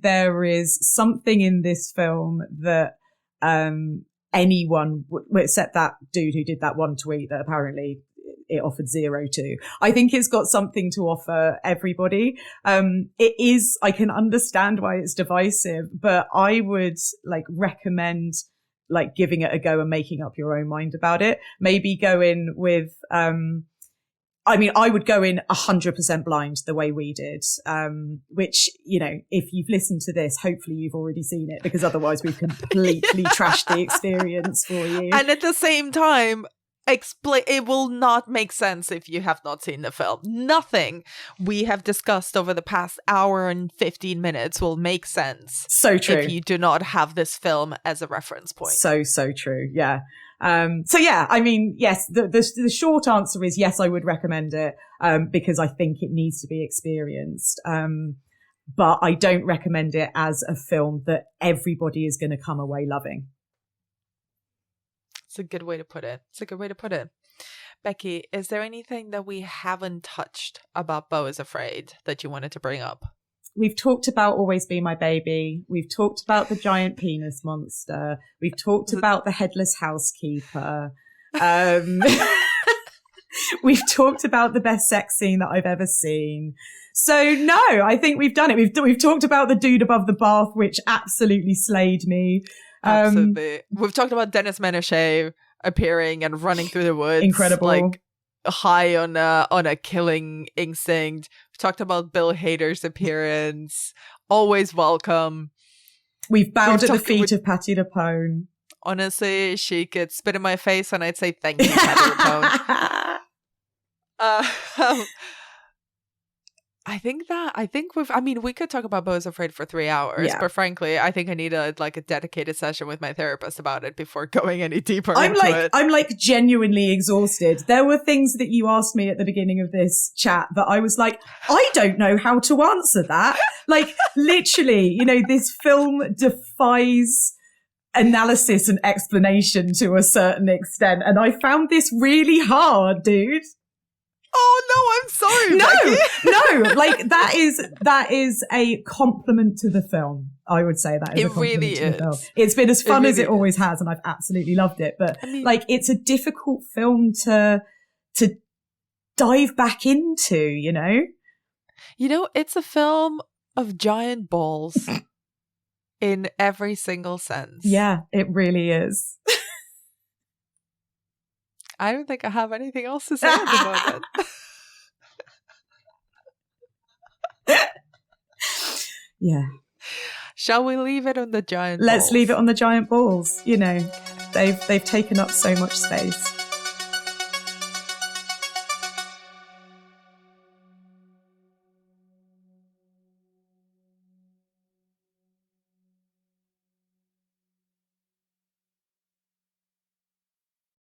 there is something in this film that anyone, except that dude who did that one tweet that apparently it offered zero to. I think it's got something to offer everybody. It is, I can understand why it's divisive, but I would like recommend like giving it a go and making up your own mind about it. Maybe go in with, I would go in 100% blind the way we did, which, you know, if you've listened to this, hopefully you've already seen it, because otherwise we've completely trashed the experience for you. And at the same time, it will not make sense if you have not seen the film. Nothing we have discussed over the past hour and 15 minutes will make sense. So true. If you do not have this film as a reference point. So true. Yeah. So yeah, I mean, yes, the short answer is yes, I would recommend it, because I think it needs to be experienced. But I don't recommend it as a film that everybody is going to come away loving. It's a good way to put it. Becky, is there anything that we haven't touched about Beau is Afraid that you wanted to bring up? We've talked about Always Be My Baby. We've talked about the giant penis monster. We've talked about the headless housekeeper. We've talked about the best sex scene that I've ever seen. So no, I think we've done it. We've talked about the dude above the bath, which absolutely slayed me. Absolutely. We've talked about Dennis Menashe appearing and running through the woods. Incredible. Like high on a killing instinct. We've talked about Bill Hader's appearance. Always welcome. We've bowed at the feet of Patti LuPone. Honestly, she could spit in my face and I'd say thank you, Patti LuPone. We could talk about Beau is Afraid for 3 hours, but frankly, I think I need a dedicated session with my therapist about it before going any deeper into it. I'm like genuinely exhausted. There were things that you asked me at the beginning of this chat that I was like, I don't know how to answer that. Like literally, you know, this film defies analysis and explanation to a certain extent. And I found this really hard, dude. Oh no, I'm sorry. No, like that is a compliment to the film. I would say that is a compliment really to the film. It's been as fun as it always has, and I've absolutely loved it. But like, it's a difficult film to dive back into. You know, it's a film of giant balls in every single sense. Yeah, it really is. I don't think I have anything else to say at the moment. Yeah. Shall we leave it on the giant balls? Let's leave it on the giant balls. You know, they've taken up so much space.